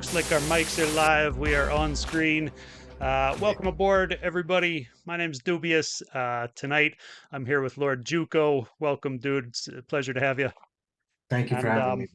Looks like our mics are live. We are on screen. Yeah. Welcome aboard, everybody. My name's Doobyis. Tonight, I'm here with Lord Juco. Welcome, dude. It's a pleasure to have you. Thank you for And having me.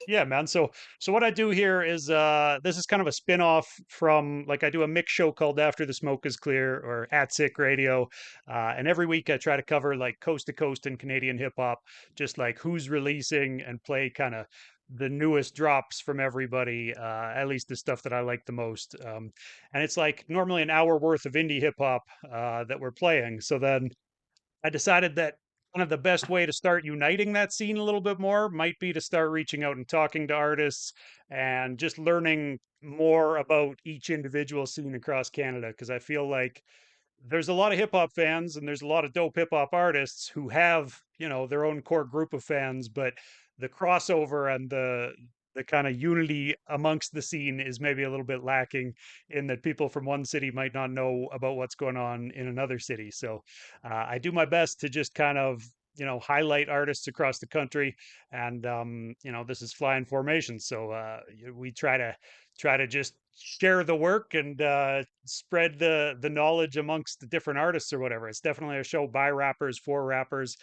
yeah, man. So what I do here is this is kind of a spin-off from like I do a mix show called After the Smoke is Clear or at Sick Radio. And every week I try to cover like coast to coast and Canadian hip hop, just like who's releasing and play kind of the newest drops from everybody, at least the stuff that I like the most. And it's like normally an hour worth of indie hip hop that we're playing. So then I decided that one of the best way to start uniting that scene a little bit more might be to start reaching out and talking to artists and just learning more about each individual scene across Canada. Because I feel like there's a lot of hip hop fans and there's a lot of dope hip hop artists who have, their own core group of fans, but the crossover and the kind of unity amongst the scene is maybe a little bit lacking in that people from one city might not know about what's going on in another city. So I do my best to just kind of highlight artists across the country, and this is flying formation, so we try to just share the work and spread the knowledge amongst the different artists or whatever. It's definitely a show by rappers for rappers.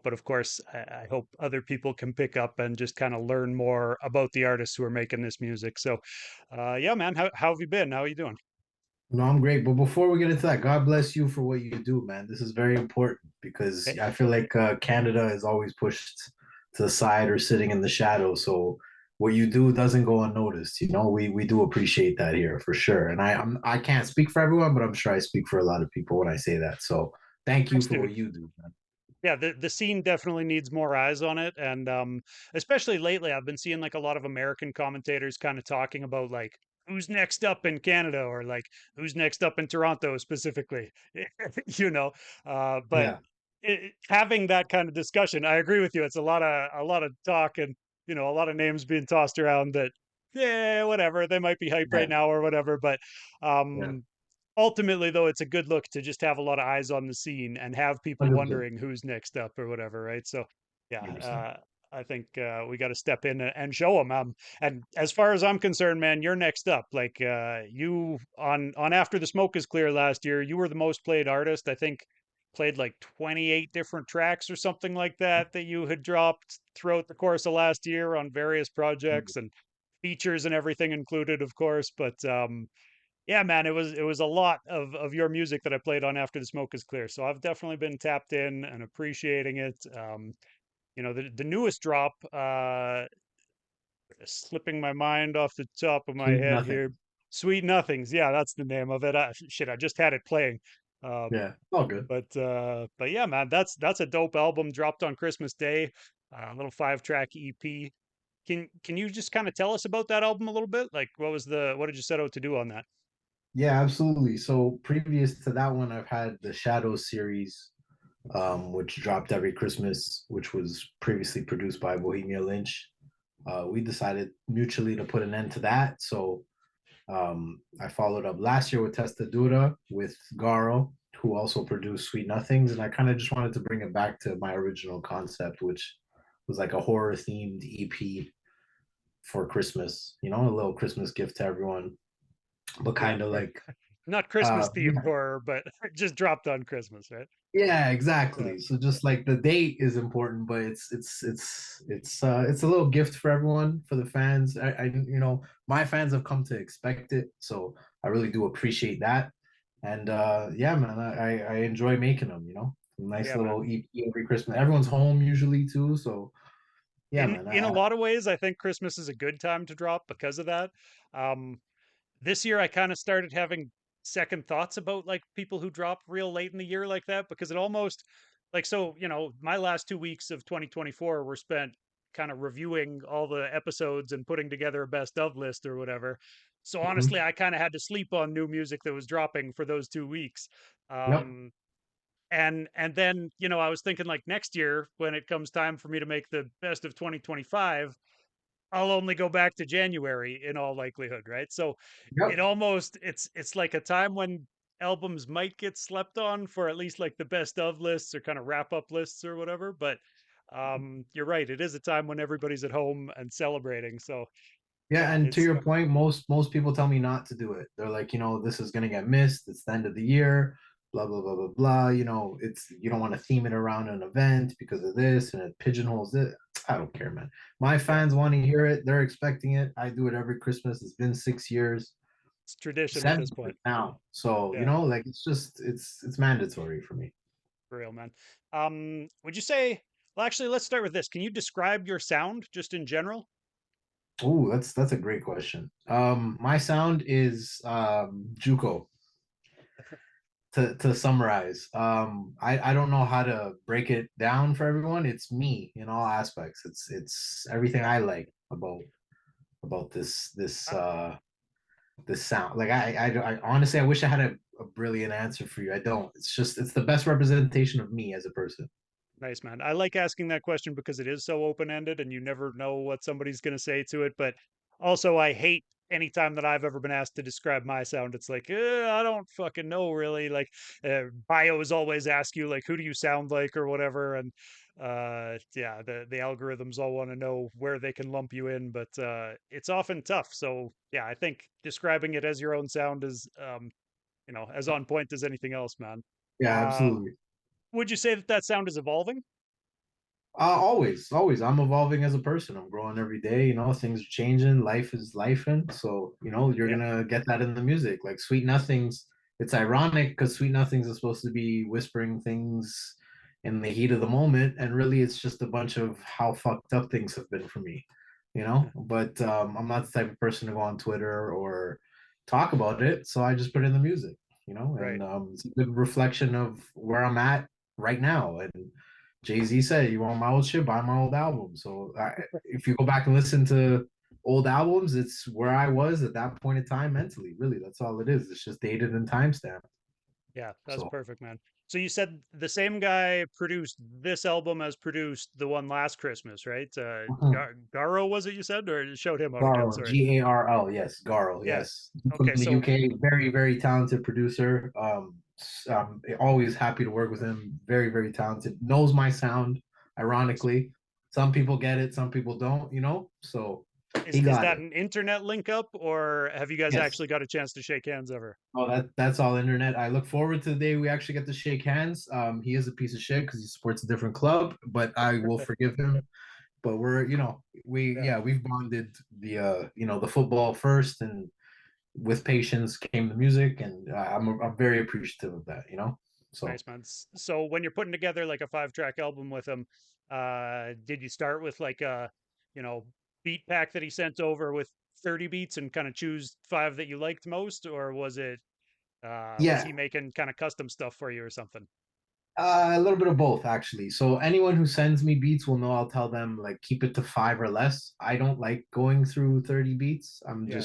But of course, I hope other people can pick up and just kind of learn more about the artists who are making this music. So, yeah, man, how have you been? How are you doing? No, I'm great. But before we get into that, God bless you for what you do, man. This is very important because Eh, I feel like Canada is always pushed to the side or sitting in the shadows. So what you do doesn't go unnoticed. We do appreciate that here for sure. And I can't speak for everyone, but I'm sure I speak for a lot of people when I say that. So thank you Thanks, for what dude. you do, man. Yeah, the scene definitely needs more eyes on it, and especially lately, I've been seeing like a lot of American commentators kind of talking about like who's next up in Canada or like who's next up in Toronto specifically, you know. But Yeah, having that kind of discussion, I agree with you. It's a lot of talk and a lot of names being tossed around that yeah, whatever. They might be hype right yeah, now or whatever, but yeah. um ultimately though it's a good look to just have a lot of eyes on the scene and have people 100%. wondering who's next up or whatever, right? So yeah, 100%. I think we got to step in and show them. And as far as I'm concerned, man, you're next up. Like you on After the Smoke is Clear last year, you were the most played artist. I think played like 28 different tracks or something like that you had dropped throughout the course of last year on various projects and features and everything included, of course. But yeah, man, it was a lot of your music that I played on After the Smoke is Clear. So I've definitely been tapped in and appreciating it. The newest drop, slipping my mind off the top of my Sweet head nothing. here. Sweet Nothings. Yeah, that's the name of it. Shit, I just had it playing. Um, Yeah, all good. but yeah, man, that's a dope album dropped on Christmas Day. A little 5-track EP. Can you just kind of tell us about that album a little bit? Like what did you set out to do on that? Yeah, absolutely. So previous to that one, I've had the Shadows series, which dropped every Christmas, which was previously produced by Bohemia Lynch. We decided mutually to put an end to that. So I followed up last year with Testadura with Garo, who also produced Sweet Nothings. And I kind of just wanted to bring it back to my original concept, which was like a horror themed EP for Christmas, a little Christmas gift to everyone, but Yeah, kind of or like, not Christmas themed yeah, horror, but just dropped on Christmas, right? yeah, Yeah, exactly. So just like the date is important, but it's a little gift for everyone, for the fans. My fans have come to expect it, so I really do appreciate that. And yeah, man, I enjoy making them. Nice yeah, man. little EP every Christmas. Everyone's home usually too, so yeah, In man. in a lot of ways, I think Christmas is a good time to drop because of that. Um, this year, I kind of started having second thoughts about like people who drop real late in the year like that because it almost like so my last 2 weeks of 2024 were spent kind of reviewing all the episodes and putting together a best of list or whatever. So honestly, Mhm. I kind of had to sleep on new music that was dropping for those 2 weeks. Yep. And then I was thinking like next year when it comes time for me to make the best of 2025, I'll only go back to January in all likelihood, right? So Yep. it's like a time when albums might get slept on for at least like the best of lists or kind of wrap up lists or whatever. But you're right, it is a time when everybody's at home and celebrating. So Yeah, Yeah, and to it's your point, most people tell me not to do it. They're like, this is gonna get missed. It's the end of the year, blah blah blah blah blah. It's you don't want to theme it around an event because of this, and it pigeonholes it. I don't care, man. My yeah, fans want to hear it. They're expecting it. I do it every Christmas. It's been 6 years, it's tradition at 7 this point. now. So Yeah, like it's mandatory for me. for real, man. Would you say? Well, actually, let's start with this. Can you describe your sound just in general? Oh, that's a great question. My sound is Juco. To summarize, I don't know how to break it down for everyone. It's me in all aspects. It's everything I like about Uh, this sound. Like I honestly I wish I had a brilliant answer for you. I don't. It's the best representation of me as a person. Nice, man. I like asking that question because it is so open-ended and you never know what somebody's going to say to it. But also, I hate anytime that I've ever been asked to describe my sound. It's like, I don't fucking know, really. Like, bios always ask you, like, who do you sound like or whatever. And yeah, the algorithms all want to know where they can lump you in, but it's often tough. So, yeah, I think describing it as your own sound is, as on point as anything else, man. Yeah, Uh, absolutely. would you say that that sound is evolving? Always. I'm evolving as a person. I'm growing every day. Things are changing. Life is lifing. So, you're Yeah. gonna get that in the music. Like Sweet Nothings. It's ironic because Sweet Nothings is supposed to be whispering things in the heat of the moment, and really, it's just a bunch of how fucked up things have been for me. But I'm not the type of person to go on Twitter or talk about it, so I just put it in the music. Right. And it's a good reflection of where I'm at right now. And Jay Z said, "You want my old shit? Buy my old album." So if you go back and listen to old albums, it's where I was at that point in time mentally. Really, that's all it is. It's just dated and timestamped. Yeah, that's So perfect, man. So you said the same guy produced this album as produced the one last Christmas, right? Garo was it you said, or shout him out again? Garl, Sorry. Garl, yes, Garl, Yeah. yes, from Okay. the So UK. Very, very talented producer. I'm always happy to work with him. Very, very talented. Knows my sound. nice. Ironically, some people get it, some people don't. So he Is got that it. an internet link up, or have you guys Yes. actually got a chance to shake hands ever? Oh, that's all internet. I look forward to the day we actually get to shake hands. He is a piece of shit because he supports a different club, but I will forgive him. But Yeah. we've bonded the football first, and with patience came the music, and I'm very appreciative of that. So Nice, man. So when you're putting together like a 5-track album with him, did you start with like a, you know, beat pack that he sent over with 30 beats and kind of choose five that you liked most, or was yeah, he making kind of custom stuff for you or something? a little bit of both actually. So anyone who sends me beats will know I'll tell them like keep it to five or less. I don't like going through 30 beats. Yeah,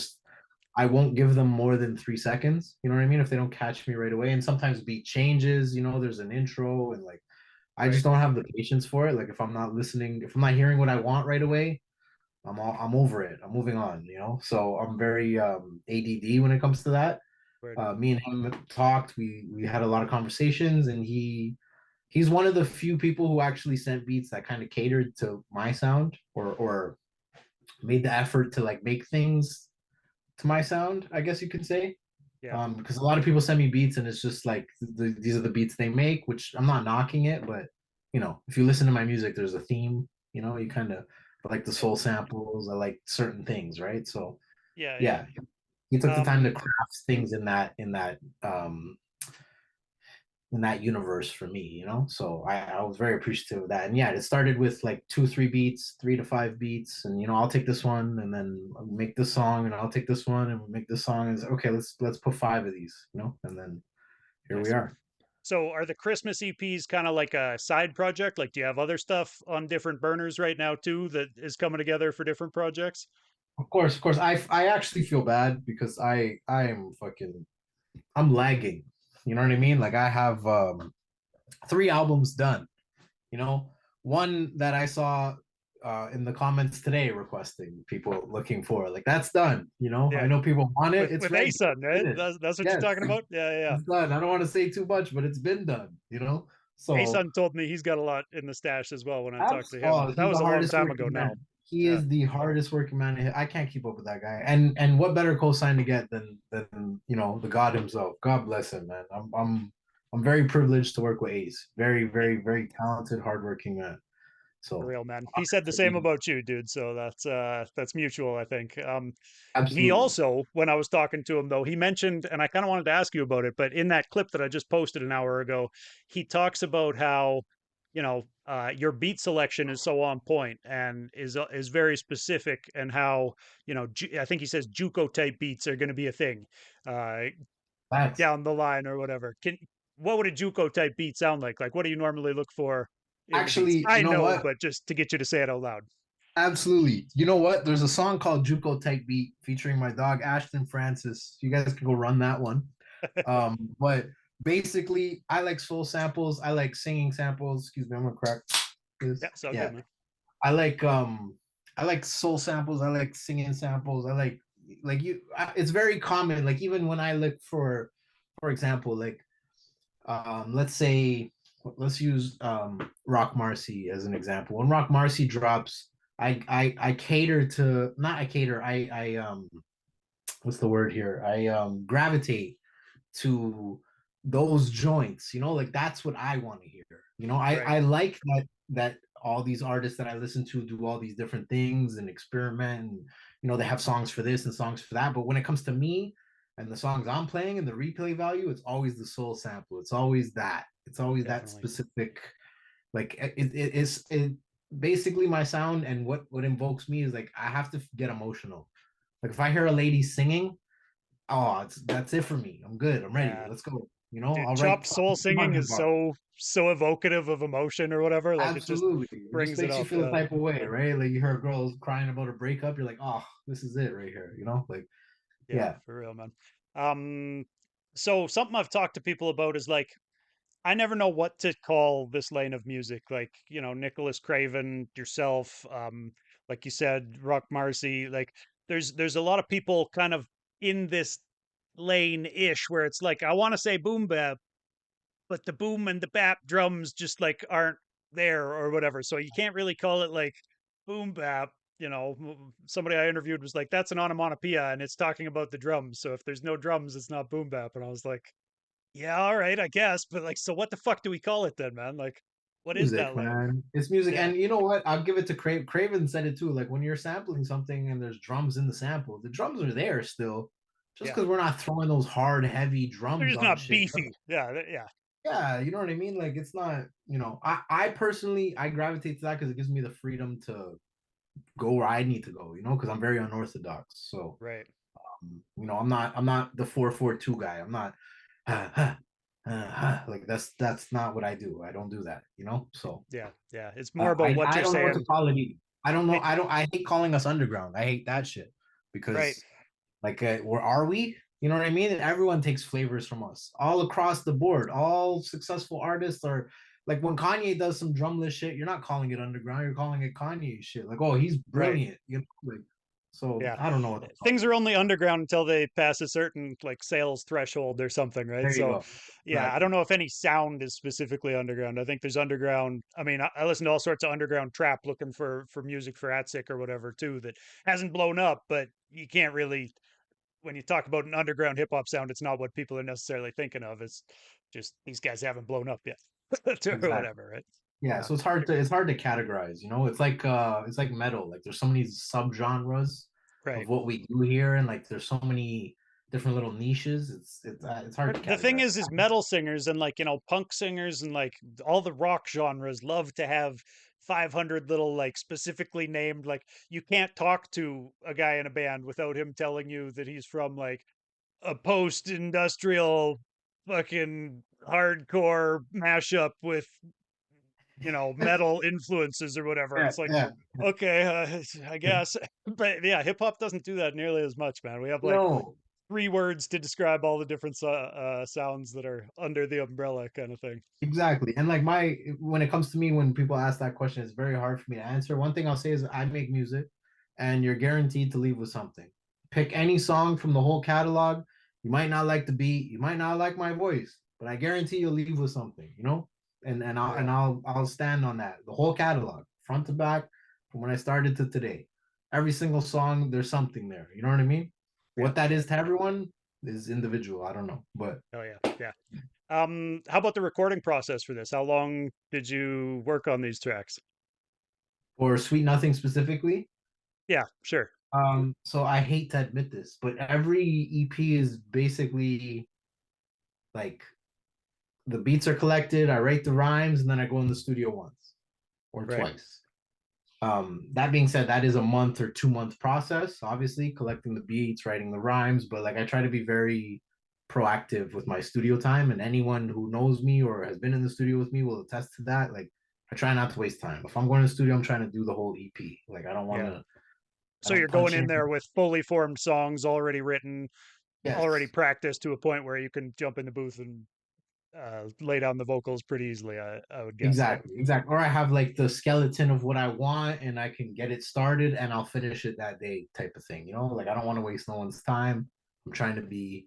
I won't give them more than 3 seconds. You know what I mean? If they don't catch me right away. And sometimes beat changes, there's an intro and like I right. just don't have the patience for it. Like if I'm not hearing what I want right away, I'm over it. I'm moving on, So I'm very ADD when it comes to that. Word. Me and him talked. We had a lot of conversations, and he's one of the few people who actually sent beats that kind of catered to my sound or made the effort to like make things to my sound, I guess you could say. Yeah, Because a lot of people send me beats and it's just like these are the beats they make, which I'm not knocking it, but if you listen to my music, there's a theme. You kind of like the yeah, soul samples. I like certain things, right? So yeah, yeah. yeah, he took the time to Um, craft things in that universe for me, So I was very appreciative of that. And yeah, it started with like 2, 3 beats, 3 to 5 beats, and I'll take this one and then I'll make this song, and I'll take this one and we'll make this song. And okay, let's put five of these, and then here we nice. are. So are the Christmas EPs kind of like a side project? Like, do you have other stuff on different burners right now too that is coming together for different projects? Of course. I actually feel bad because I'm lagging. You know what I mean? Like I have 3 albums done. You know, one that I saw in the comments today requesting people looking for like that's done. I Yeah, know people want it. It's with ready. Asun, It's right? finished. That's what you're Yes, talking about. Yeah, yeah, yeah. it's done. I don't want to say too much, but it's been done. So Asun told me he's got a lot in the stash as well when I talked to him. oh, That he's was the a long hardest time ago working now. man. he Yeah, is the hardest working man. I can't keep up with that guy. And what better cosign to get than the God himself. God bless him, man. I'm very privileged to work with Ace. Very, yeah, very, very talented, hardworking man. for So real, man. He said the same about you, dude. So that's mutual, I think. He absolutely. also, when I was talking to him though, he mentioned, and I kind of wanted to ask you about it, but in that clip that I just posted an hour ago, he talks about how, your beat selection is so on point and is very specific, and how, I think he says Juco type beats are going to be a thing, uh, Facts. down the line or whatever. What would a Juco type beat sound like? Like, what do you normally look for in the beats? Actually, you I know know, what? but just to get you to say it out loud. Absolutely. You know what? There's a song called Juco Type Beat featuring my dog Ashton Francis. You guys can go run that one. But basically, I like soul samples. I like singing samples. Excuse me, I'm gonna crack this. Yeah, so good, Yeah, man. I like soul samples. I like singing samples. I like you. It's very common. Like even when I look for example, like let's say let's use Rock Marcy as an example. When Rock Marcy drops, I cater to not I cater. I what's the word here? I gravitate to those joints, like that's what I want to hear. Right. I like that all these artists that I listen to do all these different things and experiment, and they have songs for this and songs for that, but when it comes to me and the songs I'm playing and the replay value, it's always the soul sample. It's always that Definitely. specific, like it basically my sound. And what invokes me is like I have to get emotional. Like if I hear a lady singing, oh, that's it for me. I'm good. I'm ready. Yeah. Let's go. Dude, I'll write chopped soul fucking singing hundred is bars. so evocative of emotion or whatever. Like it just Absolutely. It just brings it makes you up. feel a Yeah. type of way, right? Like you hear a girl crying about a breakup, you're like, oh, this is it right here. Like, Yeah, yeah. for real, man. Um, so something I've talked to people about is like, I never know what to call this lane of music. Like, Nicholas Craven, yourself, like you said, Rock Marcy. Like, there's a lot of people kind of in this lane ish where it's like I want to say boom bap, but the boom and the bap drums just like aren't there or whatever. So you can't really call it like boom bap. Somebody I interviewed was like, that's an onomatopoeia and it's talking about the drums. So if there's no drums, it's not boom bap. And I was like, yeah, all right, I guess. But like, so what the fuck do we call it then, man? Like, what is Music, that lane? man. It's music. Yeah, And you know what? I'll give it to Craven said it too. Like when you're sampling something and there's drums in the sample, the drums are there still. Just yeah. because we're not throwing those hard, heavy They're drums just on not shit. beefy. Yeah, yeah, Yeah, you know what I mean? Like it's not, I personally I gravitate to that because it gives me the freedom to go where I need to go, because I'm very unorthodox. So, right. I'm not the 442 guy. I'm not like that's not what I do. I don't do that. So Yeah, yeah. It's more about what I you're don't know what to saying. call it either. I don't know. It, I hate calling us underground. I hate that shit right. because like where are we? You know what I mean? And everyone takes flavors from us all across the board. All successful artists are like when Kanye does some drumless shit, you're not calling it underground, you're calling it Kanye shit. Like, oh, he's Right. brilliant. Like so Yeah. I don't know what to call Things it. are only underground until they pass a certain like sales threshold or something, right? There you So, go. yeah, I don't Exactly. know if any sound is specifically underground. I think there's underground. I mean, I listen to all sorts of underground trap looking for music for Atzik or whatever too that hasn't blown up, but you can't really when you talk about an underground hip hop sound, it's not what people are necessarily thinking of. It's just these guys haven't blown up yet or Exactly. whatever, right? Yeah, Yeah. so it's hard to categorize, it's like metal. Like there's so many subgenres of Right. what we do here, and like there's so many different little niches. It's hard But to the thing categorize. is metal singers and like, punk singers and like all the rock genres love to have 500 little like specifically named, like you can't talk to a guy in a band without him telling you that he's from like a post-industrial fucking hardcore mashup with, metal influences or whatever. And Yeah, it's like, yeah. okay, I guess. But yeah, hip hop doesn't do that nearly as much, man. We have like No, three words to describe all the different sounds that are under the umbrella kind of thing. exactly. And like when it comes to me, when people ask that question, it's very hard for me to answer. One thing I'll say is I make music, and you're guaranteed to leave with something. Pick any song from the whole catalog. You might not like the beat, you might not like my voice, but I guarantee you'll leave with something. And For I'll and real. I'll I'll stand on that. The whole catalog, front to back. from when I started to today. Every single song, there's something there. You know what I mean? Yeah. What that is to everyone is individual. I don't know, but Oh yeah. Yeah. How about the recording process for this? How long did you work on these tracks? for Sweet Nothing specifically. Yeah, sure. So I hate to admit this, but every EP is basically like the beats are collected, I write the rhymes, and then I go in the studio once or Right. twice. That being said, that is a month or 2 month process, obviously, collecting the beats, writing the rhymes, but like I try to be very proactive with my studio time. And anyone who knows me or has been in the studio with me will attest to that. Like I try not to waste time. If I'm going to the studio, I'm trying to do the whole EP. Like Yeah. I So don't you're going punch in in. there with fully formed songs already written, already Yes. practiced to a point where you can jump in the booth and lay down the vocals pretty easily. I would guess, right? Exactly, exactly. Or I have like the skeleton of what I want and I can get it started and I'll finish it that day type of thing. Like I don't want to waste no one's time. I'm trying to be,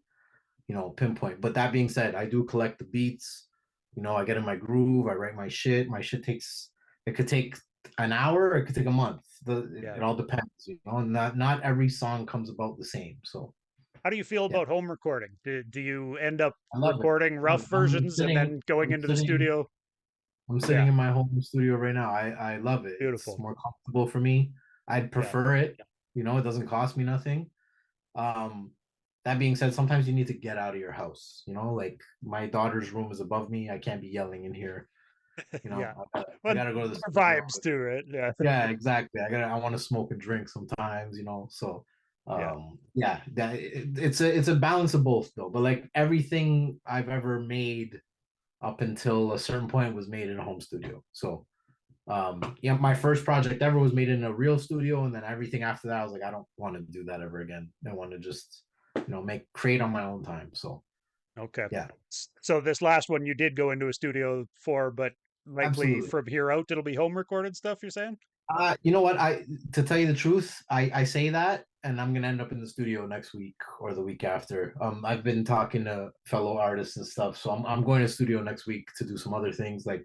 pinpoint. But that being said, I do collect the beats. I get in my groove, I write my shit. My shit takes it could take an hour, it could take a month. Yeah. It all depends. Not every song comes about the same. So How do you feel yeah, about home recording? Do you end up I love it. recording rough versions and then going I'm into the sitting studio? I'm sitting Yeah. in my home studio right now. I love it. It's Beautiful. more comfortable for me. I'd Yeah. prefer it. It doesn't cost me nothing. Um, that being said, sometimes you need to get out of your house. Like my daughter's room is above me. I can't be yelling in here. Yeah. I Well, gotta go to the more studio. vibes too, right? Yeah. Yeah, exactly. I want to smoke a drink sometimes. So Yeah. yeah, it's a balance of both though. But like everything I've ever made up until a certain point was made in a home studio. So yeah, my first project ever was made in a real studio, and then everything after that, I was like, I don't want to do that ever again. I want to just, make create on my own time. So Okay. yeah, So this last one you did go into a studio for, but likely absolutely. from here out it'll be home recorded stuff, you're saying? You know what? I To tell you the truth, I say that, and I'm gonna end up in the studio next week or the week after. I've been talking to fellow artists and stuff, so I'm going to studio next week to do some other things. Like,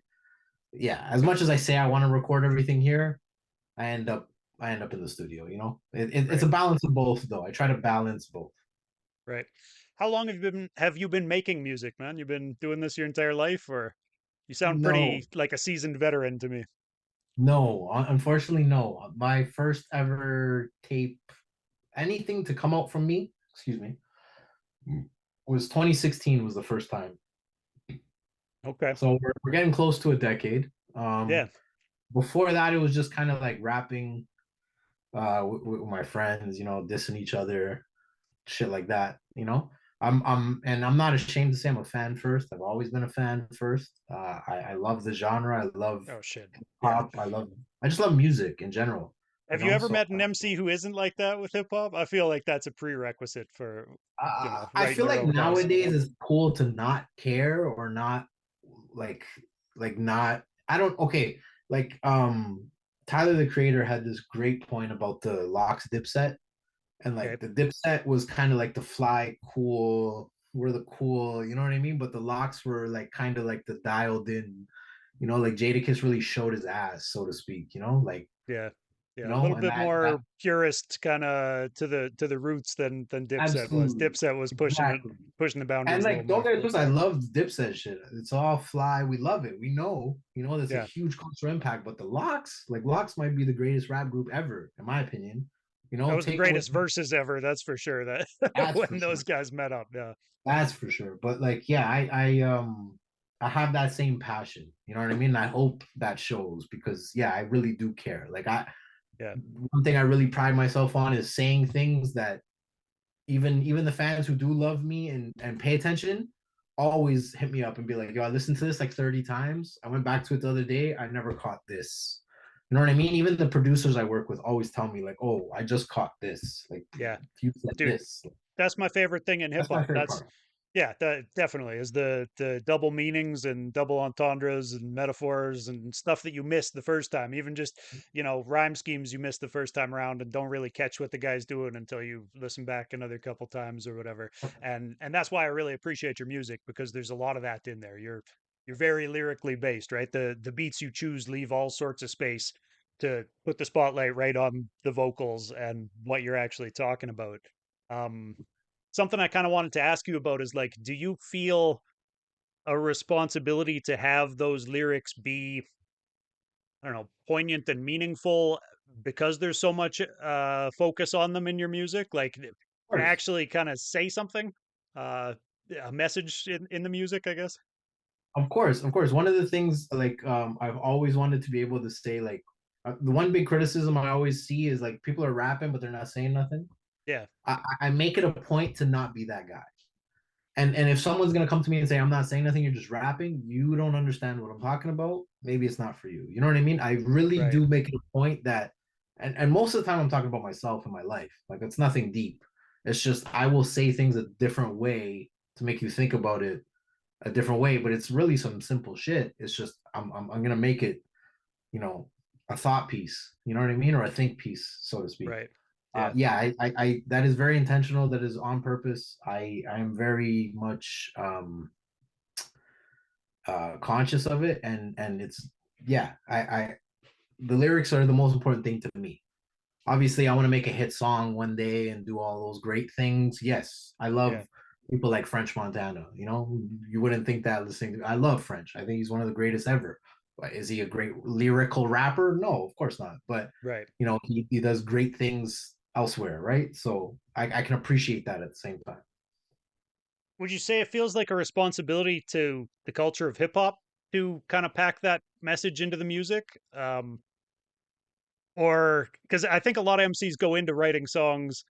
yeah, as much as I say I want to record everything here, I end up I end up in the studio. It's Right. a balance of both, though. I try to balance both. Right. How long have you been making music, man? You've been doing this your entire life, or you sound No, pretty like a seasoned veteran to me. no, unfortunately, no. My first ever tape, anything to come out from me, excuse me, was 2016 was the first time. Okay. So we're getting close to a decade. Yeah. Before that, it was just kind of like rapping with my friends, dissing each other, shit like that. And I'm not ashamed to say I'm a fan first. I've always been a fan first. I love the genre. I love Oh shit. Yeah. pop. I just love music in general. Have you ever So met an MC who isn't like that with hip hop? I feel like that's a prerequisite for, I writing feel their like own house. nowadays it's cool to not care or not like not. I don't okay like Tyler the Creator had this great point about the Locks Dipset. And Okay. like the Dipset was kind of like the fly cool, we're the cool, you know what I mean? But the Locks were like kind of like the dialed in, like Jadakiss really showed his ass, so to speak, like, Yeah. Yeah. A little and bit that more purist kind of to the roots than Dipset was. absolutely, Dipset was exactly. pushing the And boundaries a little like, don't more. get it twisted, I love Dipset shit. It's all fly. We love it. We know, there's a Yeah. huge cultural impact. But the Locks, like Locks might be the greatest rap group ever, in my opinion. That was the Take away greatest verses ever, that's for sure. That that's for when those sure. guys met up. Yeah. That's for sure. But like, yeah, I have that same passion. You know what I mean? I hope that shows because yeah, I really do care. Like Yeah. one thing I really pride myself on is saying things that even the fans who do love me and pay attention always hit me up and be like, yo, I listened to this like 30 times. I went back to it the other day. I never caught this. You know what I mean? Even the producers I work with always tell me like, oh, I just caught this. Like Yeah. you said Dude, this. that's my favorite thing in hip That's my hop. favorite That's part. Yeah, that definitely is the double meanings and double entendres and metaphors and stuff that you missed the first time. Even just, rhyme schemes you missed the first time around and don't really catch what the guy's doing until you listen back another couple times or whatever. And that's why I really appreciate your music because there's a lot of that in there. You're very lyrically based, right? The beats you choose leave all sorts of space to put the spotlight right on the vocals and what you're actually talking about. Um, Something I kind of wanted to ask you about is like, do you feel a responsibility to have those lyrics be, I don't know, poignant and meaningful because there's so much focus on them in your music? Like Of to course, actually kind of say something, uh, a message in the music, I guess. of course. One of the things like I've always wanted to be able to say like the one big criticism I always see is like people are rapping but they're not saying nothing. Yeah, I make it a point to not be that guy. And if someone's gonna come to me and say I'm not saying nothing, you're just rapping, you don't understand what I'm talking about. Maybe it's not for you. You know what I mean? I really right, do make it a point that, and most of the time I'm talking about myself and my life. Like it's nothing deep. It's just I will say things a different way to make you think about it a different way. But it's really some simple shit. It's just I'm gonna make it, you know, a thought piece. You know what I mean, or a think piece, so to speak. right. Yeah, Yeah, I that is very intentional. That is on purpose. I am very much conscious of it, and it's yeah. I the lyrics are the most important thing to me. Obviously, I want to make a hit song one day and do all those great things. Yes, I yeah, love people like French Montana. You know, you wouldn't think that listening to. I love French. I think he's one of the greatest ever. But is he a great lyrical rapper? No, of course not. But right. you know, he does great things elsewhere, right? So I can appreciate that at the same time. Would you say it feels like a responsibility to the culture of hip hop to kind of pack that message into the music? Or because I think a lot of MCs go into writing songs,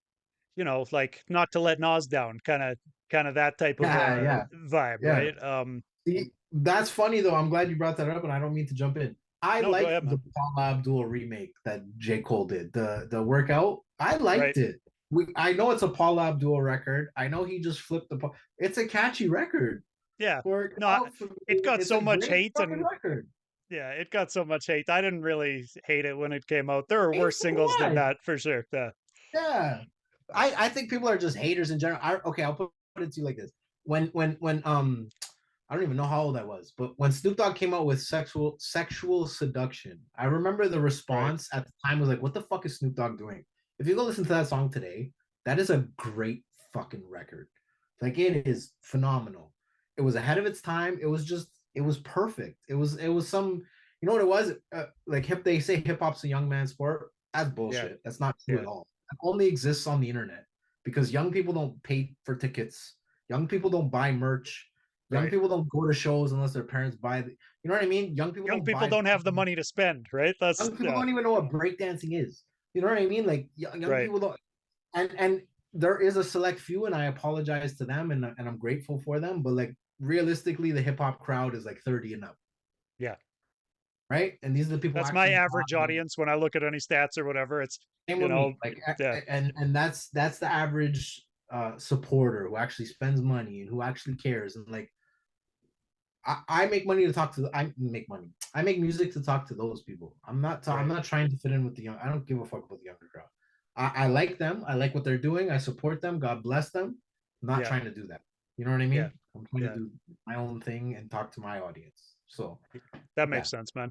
you know, like not to let Nas down, kind of that type of Yeah, yeah, vibe, yeah. right? See, that's funny though. I'm glad you brought that up, and I don't mean to jump in. I No, go liked ahead, the man. Paula Abdul remake that J. Cole did. The workout. I Right. liked it. I know it's a Paula Abdul record. I know he just flipped the. It's a catchy record. Yeah. Work No, out for it me. got It's so a much great hate fucking and record. yeah, it got so much hate. I didn't really hate it when it came out. There were Hey, worse so singles than what? that for sure. Yeah. Yeah. I think people are just haters in general. Okay, I'll put it to you like this. When I don't even know how old I was, but when Snoop Dogg came out with sexual seduction, I remember the Right. response at the time was like, "What the fuck is Snoop Dogg doing?" If you go listen to that song today, that is a great fucking record. Like it is phenomenal. It was ahead of its time. It was perfect. It was some you know what it was like hip. They say hip hop's a young man's sport. That's Yeah. bullshit. That's not true Yeah. at all. It only exists on the internet because young people don't pay for tickets. Young people don't buy merch. Young Right. people don't go to shows unless their parents buy. You know what I mean? Young people Young don't people buy. don't have the money to spend, right? That's Young people yeah. don't even know what breakdancing is. You know what I mean? Like young Right. people don't. And there is a select few, and I apologize to them, and I'm grateful for them. But like realistically, the hip hop crowd is like 30 and up, Yeah. right? And these are the people who That's my actually average buy. audience when I look at any stats or whatever. It's, Same you with know, me. Like, yeah, and that's the average supporter who actually spends money and who actually cares. And like, I make money to talk to. I make money. I make music to talk to those people. I'm right. not trying to fit in with the young. I don't give a fuck about the younger crowd. I like them. I like what they're doing. I support them. God bless them. I'm not Yeah. trying to do that. You know what I Yeah. mean? I'm trying to Yeah. do my own thing and talk to my audience. So That yeah, makes sense, man.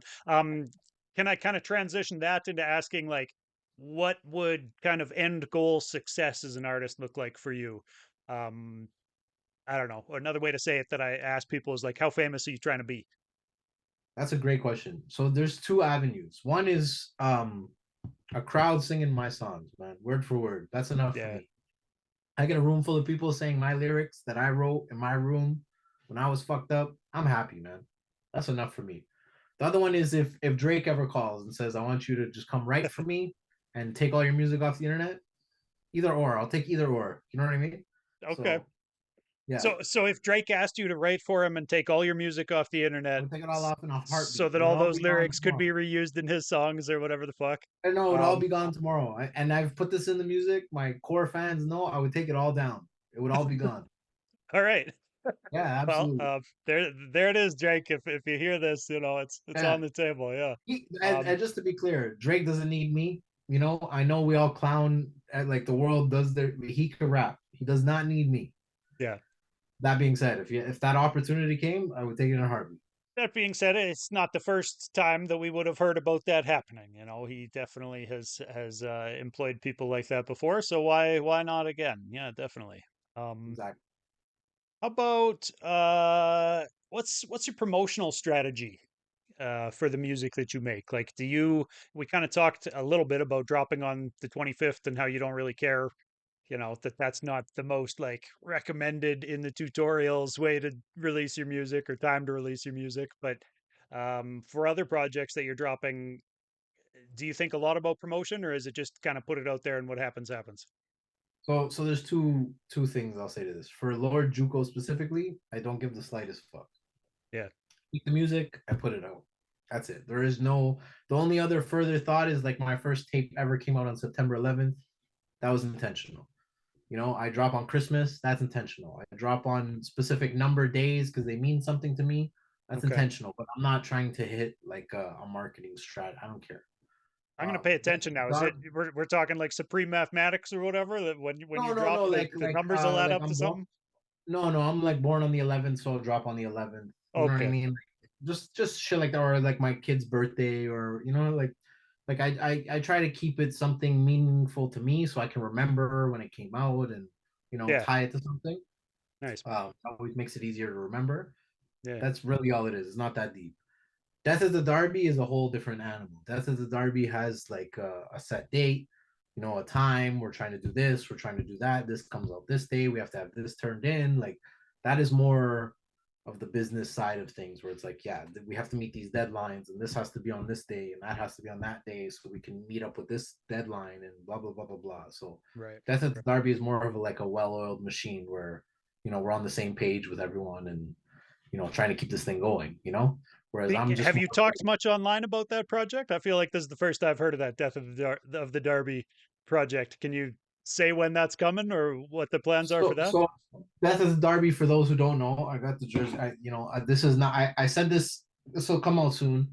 Can I kind of transition that into asking like what would kind of end goal success as an artist look like for you? Um, I don't know. Another way to say it that I ask people is like, how famous are you trying to be? that's a great question. So there's two avenues. One is a crowd singing my songs, man, word for word. That's enough for Yeah. me. I get a room full of people saying my lyrics that I wrote in my room when I was fucked up. I'm happy, man. That's enough for me. The other one is if Drake ever calls and says, I want you to just come write for me and take all your music off the internet, either or. I'll take either or. You know what I mean? Okay. So yeah, So if Drake asked you to write for him and take all your music off the I internet would take it all off in a so heartbeat. that It would all all those be gone lyrics could be tomorrow. reused in his songs or whatever the fuck. I know it would all Um, be gone tomorrow. And I've put this in the music. My core fans know I would take it all down. It would all be gone. all right. Yeah, Well, absolutely. there it is, Jake. If you hear this, you know it's Yeah. on the table. Yeah. And just to be clear, Drake doesn't need me. You know, I know we all clown at like the world does their. He could rap. He does not need me. Yeah. That being said, if that opportunity came, I would take it in a heartbeat. That being said, it's not the first time that we would have heard about that happening. You know, he definitely has employed people like that before. So why not again? Yeah, definitely. Um, Exactly. how about what's your promotional strategy for the music that you make? Like, do you? We kind of talked a little bit about dropping on the 25th and how you don't really care, you know, that's not the most like recommended in the tutorials way to release your music or time to release your music. But for other projects that you're dropping, do you think a lot about promotion, or is it just kind of put it out there and what happens happens? So there's two things I'll say to this. For Lord Juco specifically, I don't give the slightest fuck. Yeah. Keep the music, I put it out. That's it. There is no the only other further thought is like my first tape ever came out on September 11th. That was intentional. You know, I drop on Christmas, that's intentional. I drop on specific number days because they mean something to me. That's Okay. intentional, but I'm not trying to hit like a marketing strat. I don't care. I'm gonna pay That's attention now. Is it we're talking like supreme mathematics or whatever that when you no, drop the numbers will add like up to something? no, I'm like born on the 11th, so I'll drop on the 11th. You know what I Okay. mean? Just shit like that, or like my kid's birthday, or like I try to keep it something meaningful to me, so I can remember when it came out, and Yeah. tie it to something. Nice. Always makes it easier to remember. Yeah. That's really all it is. It's not that deep. Death of the Derby is a whole different animal. Death of the Derby has like a set date, a time. We're trying to do this. We're trying to do that. This comes out this day. We have to have this turned in. Like that is more of the business side of things, where it's like, yeah, we have to meet these deadlines, and this has to be on this day, and that has to be on that day, so we can meet up with this deadline, and blah blah blah blah blah. So, Right. Death of the Derby is more of like a well-oiled machine where we're on the same page with everyone, and trying to keep this thing going. Whereas I'm just Have more you talked much online about that project? I feel like this is the first I've heard of that Death of the Derby project. Can you say when that's coming or what the plans are for that? so Death of the Derby. For those who don't know, I got the jersey. This is not. I said this. This will come out soon.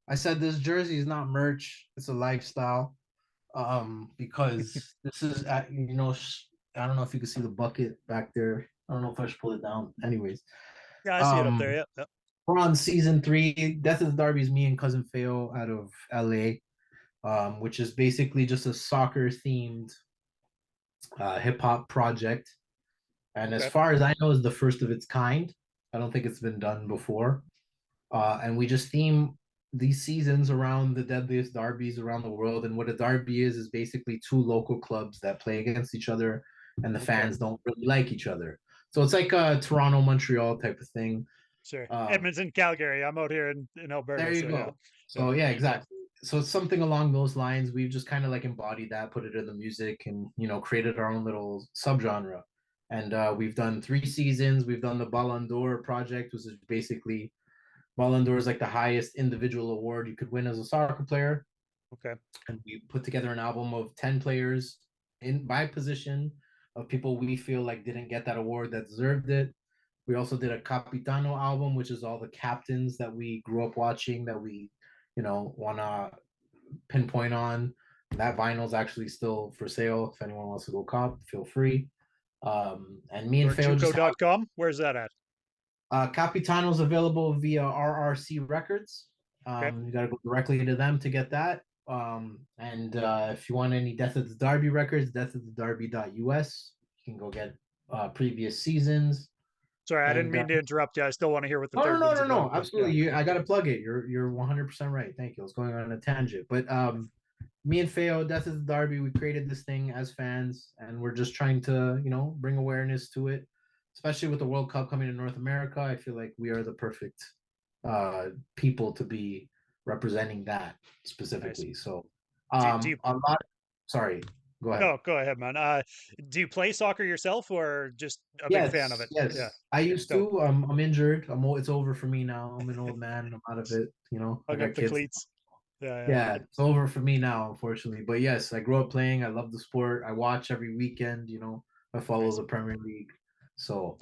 I said this jersey is not merch. It's a lifestyle. Because this is I don't know if you can see the bucket back there. I don't know if I should pull it down. Anyways, Yeah, I see it up there. um, Yeah. Yeah. we're on season 3. Death of the Derby is me and cousin Feo out of LA, which is basically just a soccer themed hip hop project. And as Okay. far as I know, is the first of its kind. I don't think it's been done before. And we just theme these seasons around the deadliest derbies around the world. And what a derby is basically two local clubs that play against each other, and the Okay. fans don't really like each other. So it's like a Toronto Montreal type of thing. Sure. Um, Edmonton, Calgary. I'm out here in there Alberta, you so yeah. go. Yeah. So yeah, exactly. So it's something along those lines. We've just kind of like embodied that, put it in the music, and created our own little subgenre. And we've done 3 seasons. We've done the Ballon d'Or project, which is basically Ballon d'Or is like the highest individual award you could win as a soccer player. Okay. And we put together an album of 10 players in by position of people we feel like didn't get that award that deserved it. We also did a Capitano album, which is all the captains that we grew up watching that we, want to pinpoint on. That vinyl is actually still for sale. If anyone wants to go cop, feel free. And me and Feo just have Lordjuco.com. Where's that at? Capitano's available via RRC Records. Okay. You got to go directly to them to get that. And if you want any Death of the Derby records, deathofthederby.us. You can go get previous seasons. Sorry, I didn't And mean to interrupt you. I still want to hear what the no, no, third no, one's no, about, no, but yeah. absolutely. I got to plug it. You're 100% right. Thank you. I was going on a tangent, but me and Feo, Death of the Derby, we created this thing as fans, and we're just trying to, bring awareness to it, especially with the World Cup coming to North America. I feel like we are the perfect people to be representing that Nice. specifically. So, Do you a lot. Sorry, go ahead. no, go ahead, man. Do you play soccer yourself or just a big fan of Yes, it? Yeah. yes. I used Dope. to. I'm injured. It's over for me now. I'm an old man. I'm out of it. I Hung up got the kids. cleats. Yeah, yeah. Yeah, it's over for me now, unfortunately. But yes, I grew up playing. I love the sport. I watch every weekend. I follow Nice. the Premier League. So,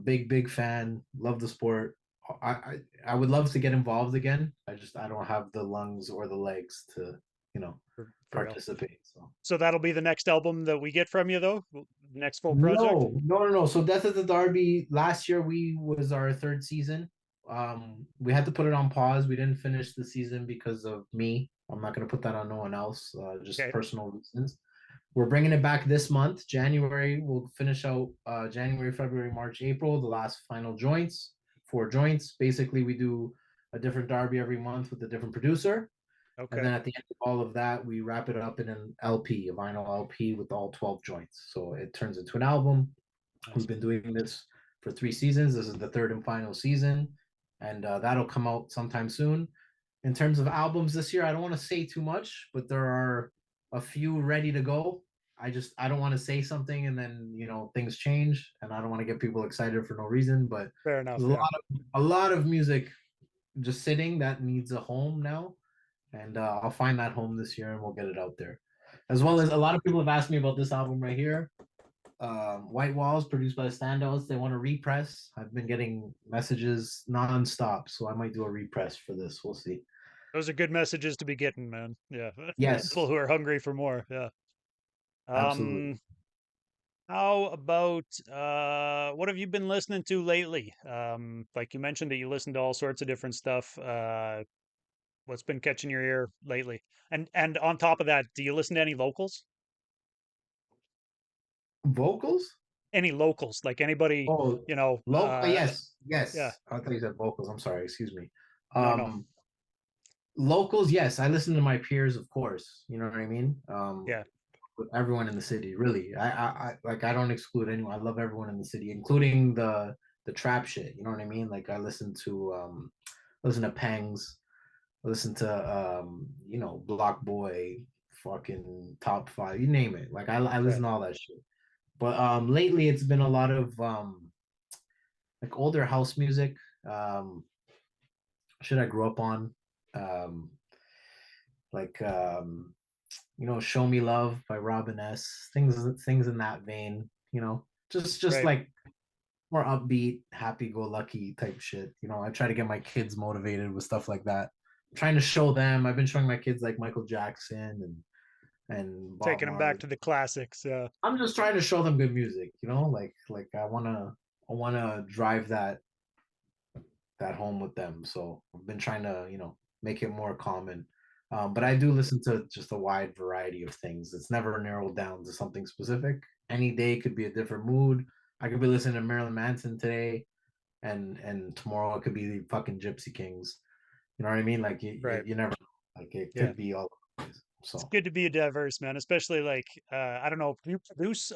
big fan. Love the sport. I would love to get involved again. I don't have the lungs or the legs to For real. participate. So So that'll be the next album that we get from you, though? Next full project? no. So Death of the Derby last year we was our third season. We had to put it on pause. We didn't finish the season because of me. I'm not going to put that on no one else, just Okay. personal reasons. We're bringing it back this month, January. We'll finish out January, February, March, April, the last final joints, 4 joints. Basically, we do a different derby every month with a different producer. And Okay. then at the end of all of that, we wrap it up in an LP, a vinyl LP with all 12 joints. So it turns into an album. We've Nice. been doing this for 3 seasons. This is the third and final season, and that'll come out sometime soon. In terms of albums this year, I don't want to say too much, but there are a few ready to go. I don't want to say something and then things change, and I don't want to get people excited for no reason. But Fair there's enough. Yeah. a lot of music just sitting that needs a home now, and I'll find that home this year, and we'll get it out there. As well Nice. as a lot of people have asked me about this album right here, White Walls, produced by the Standouts. They want a repress. I've been getting messages nonstop, so I might do a repress for this. We'll see. Those are good messages to be getting, man. Yeah. People Yes, who are hungry for more. Yeah. absolutely. Um, how about what have you been listening to lately? Like you mentioned that you listen to all sorts of different stuff. What's been catching your ear lately? And on top of that, do you listen to any locals? Vocals? Any locals? Like anybody, Oh, you know, local. Yes, yeah, yes. I thought you said vocals. I'm sorry. Excuse me. no, no. Um, Locals. Yes, I listen to my peers, of course. You know what I mean. Yeah, With everyone in the city, really. Like I don't exclude anyone. I love everyone in the city, including the trap shit. You know what I mean? Like I listen to Pangs. Listen to Block Boy, fucking Top Five, you name it. Like I listen right. to all that shit. But lately it's been a lot of like older house music. Um Shit I grew up on. Um like Show Me Love by Robin S. Things in that vein, just Right. like more upbeat, happy go lucky type shit. I try to get my kids motivated with stuff like that. I'm trying to show them. I've been showing my kids like Michael Jackson and Bob Taking them back Marley. to the classics. I'm just trying to show them good music, like I wanna drive that home with them. So I've been trying to, make it more common. But I do listen to just a wide variety of things. It's never narrowed down to something specific. Any day could be a different mood. I could be listening to Marilyn Manson today, and tomorrow it could be the fucking Gypsy Kings. You know what I mean? Like Right. you never like it Yeah. could be all. It's So good to be a diverse man, especially like I don't know, do you produce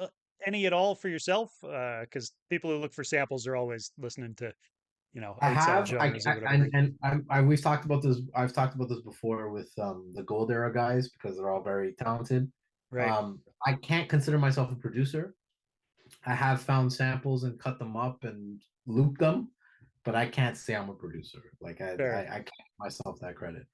any at all for yourself? Because people who look for samples are always listening to, I outside have genres or I whatever. and we've talked about this. I've talked about this before with the Gold Era guys because they're all very talented. Right. I can't consider myself a producer. I have found samples and cut them up and looped them, but I can't say I'm a producer. Like Fair. I can't give myself that credit.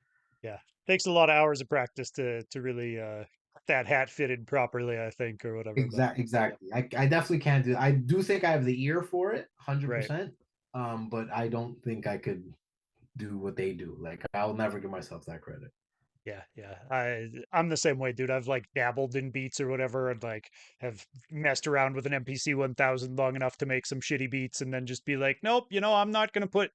Yeah. Takes a lot of hours of practice to really get that hat fitted properly, I think, or whatever. But Exactly. I definitely can't do. I do think I have the ear for it, one hundred right. percent. But I don't think I could do what they do. Like I'll never give myself that credit. Yeah, yeah. I'm the same way, dude. I've like dabbled in beats or whatever and like have messed around with an MPC 1000 long enough to make some shitty beats and then just be like, "Nope, I'm not going to put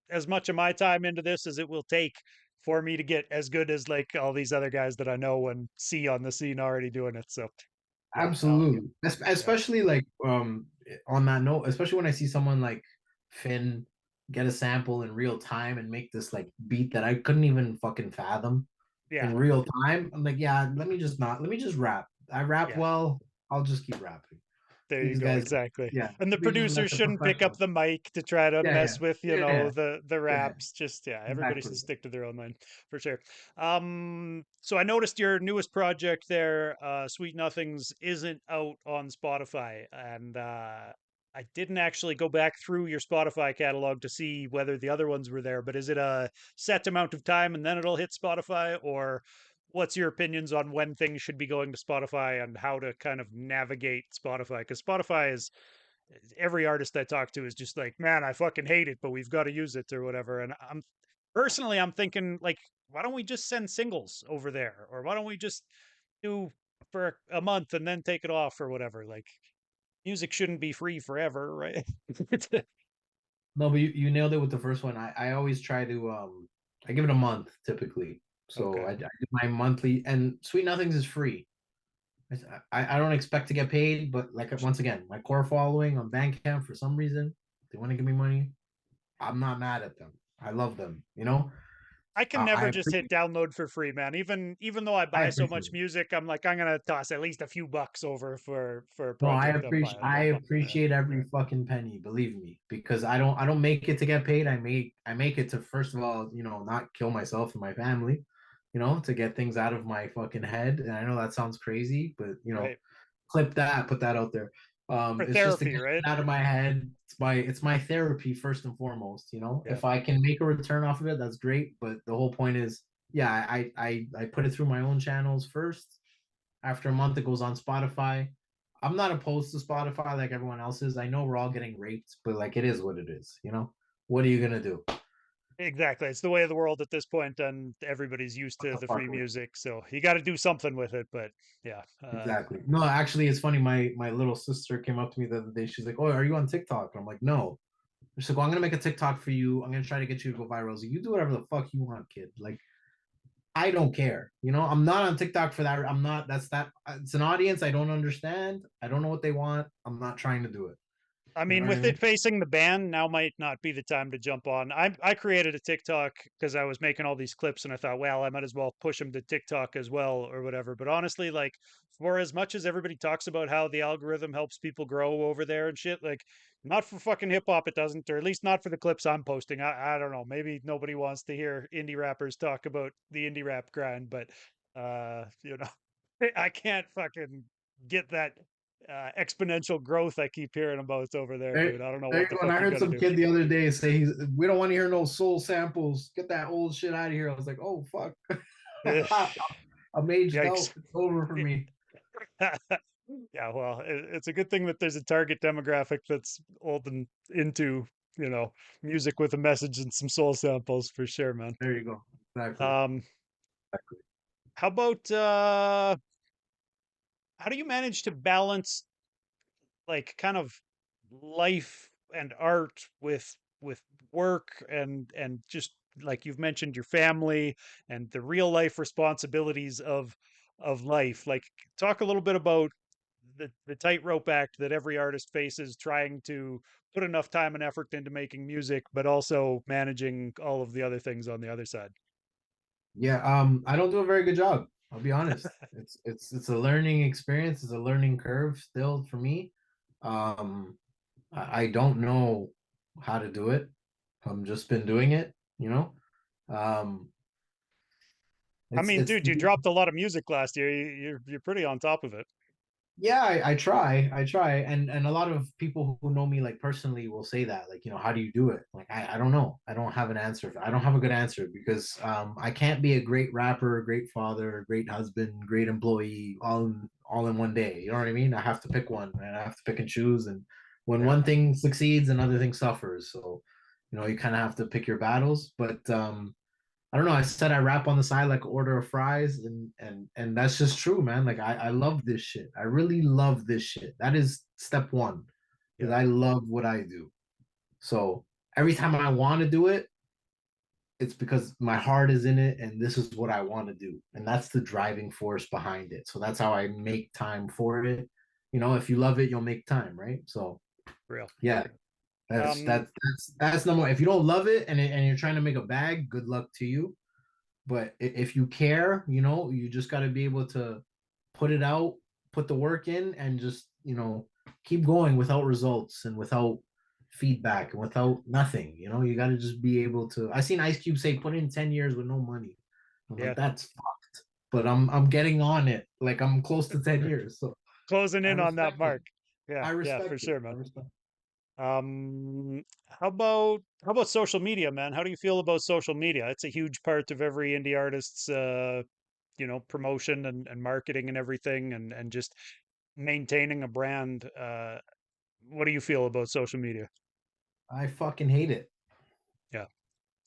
as much of my time into this as it will take for me to get as good as like all these other guys that I know and see on the scene already doing it." So, yeah. Absolutely. Yeah. Especially like on that note, especially when I see someone like Finn get a sample in real time and make this like beat that I couldn't even fucking fathom Yeah. in real time. I'm like, yeah, let me just rap. I rap Yeah. well, I'll just keep rapping. There you These go, guys, exactly. yeah, And the they just producers let the shouldn't pick up professionals. the mic to try to Yeah, mess with, yeah, the yeah, raps. Just yeah, everybody should exactly. stick to their own lane for sure. So I noticed your newest project there, Sweet Nothings, isn't out on Spotify, and I didn't actually go back through your Spotify catalog to see whether the other ones were there. But is it a set amount of time and then it'll hit Spotify, or what's your opinions on when things should be going to Spotify and how to kind of navigate Spotify? Because Spotify is every artist I talk to is just like, man, I fucking hate it, but we've got to use it or whatever. And I'm thinking like, why don't we just send singles over there, or why don't we just do for a month and then take it off or whatever? Like, music shouldn't be free forever, right? No, but you nailed it with the first one. I always try to I give it a month typically. So Okay. I do my monthly, and Sweet Nothings is free. I don't expect to get paid, but like once again, my core following on Bandcamp for some reason, they want to give me money. I'm not mad at them. I love them, you know? I can I never just hit appreciate download for free, man. Even though I I buy so appreciate much it. music, I'm like I'm gonna toss at least a few bucks over for a No, project I'm buying. I No fuck. appreciate every fucking penny, believe me, because I don't make it to get paid. I make it to first of all, not kill myself and my family, to get things out of my fucking head. And I know that sounds crazy, but Right. clip that, put that out there. For It's just to therapy, get right? it out of my head. It's my therapy first and foremost. Yeah. If I can make a return off of it, that's great. But the whole point is, yeah, I put it through my own channels first. After a month, it goes on Spotify. I'm not opposed to Spotify like everyone else is. I know we're all getting raped, but like it is what it is. What are you gonna do? Exactly. It's the way of the world at this point, and everybody's used What to the the fuck? free music, so you got to do something with it. But yeah, Exactly. No, actually, it's funny. My little sister came up to me the other day. She's like, "Oh, are you on TikTok?" I'm like, "No." She's like, "Well, I'm gonna make a TikTok for you. I'm gonna try to get you to go viral." I was like, "You do whatever the fuck you want, kid. Like, I don't care. I'm not on TikTok for that. I'm not. That's that. It's an audience I don't understand. I don't know what they want. I'm not trying to do it. I You know mean, what I with it mean? facing the ban, now might not be the time to jump on. I created a TikTok because I was making all these clips, and I thought, well, I might as well push them to TikTok as well, or whatever. But honestly, like, for as much as everybody talks about how the algorithm helps people grow over there and shit, like, not for fucking hip hop, it doesn't, or at least not for the clips I'm posting. I don't know. Maybe nobody wants to hear indie rappers talk about the indie rap grind, but you know, I can't fucking get that exponential growth I keep hearing about over there, There, dude. I don't know there you what the go. And fuck I you heard gotta some do. kid the other day say we don't want to hear no soul samples. Get that old shit out of here. I was like, oh fuck. I'm aged Yikes. out. It's over for me. Yeah, well, it's a good thing that there's a target demographic that's old and into, you know, music with a message and some soul samples for sure, man. There you go. Exactly. Um, Exactly. how about how do you manage to balance like kind of life and art with work and just like you've mentioned your family and the real life responsibilities of life, like talk a little bit about the tightrope act that every artist faces trying to put enough time and effort into making music but also managing all of the other things on the other side. Yeah. I don't do a very good job. I'll be honest. It's a learning experience. It's a learning curve still for me. I don't know how to do it. I've just been doing it. Um, I it's mean, it's dude, you dropped a lot of music last year. You're pretty on top of it. Yeah, I try, and a lot of people who know me like personally will say that, like, how do you do it? Like, I don't know, I don't have an answer. I don't have a good answer because I can't be a great rapper, great father, great husband, great employee, all in one day. You know what I mean? I have to pick one, and I have to pick and choose. And when Yeah. one thing succeeds, another thing suffers. So, you kind of have to pick your battles. But I don't know. I said I rap on the side like an order of fries, and that's just true, man. Like I love this shit. I really love this shit. That is step one, because Yeah. I love what I do. So every time I want to do it, it's because my heart is in it, and this is what I want to do, and that's the driving force behind it. So that's how I make time for it. If you love it, you'll make time, right? So Real. yeah, that's Um, that's that's number one. If you don't love it and you're trying to make a bag, good luck to you. But if you care, you just got to be able to put it out, put the work in, and just, keep going without results and without feedback and without nothing. You got to just be able to. I seen Ice Cube say, "Put in 10 years with no money." I'm like, yeah. that's fucked. But I'm getting on it. Like I'm close to 10 years, so Closing I in on that respect it. mark. Yeah, I yeah, for respect it. sure, I man. respect. How about social media, man? How do you feel about social media? It's a huge part of every indie artist's promotion and marketing and everything and just maintaining a brand. What do you feel about social media? I fucking hate it. Yeah,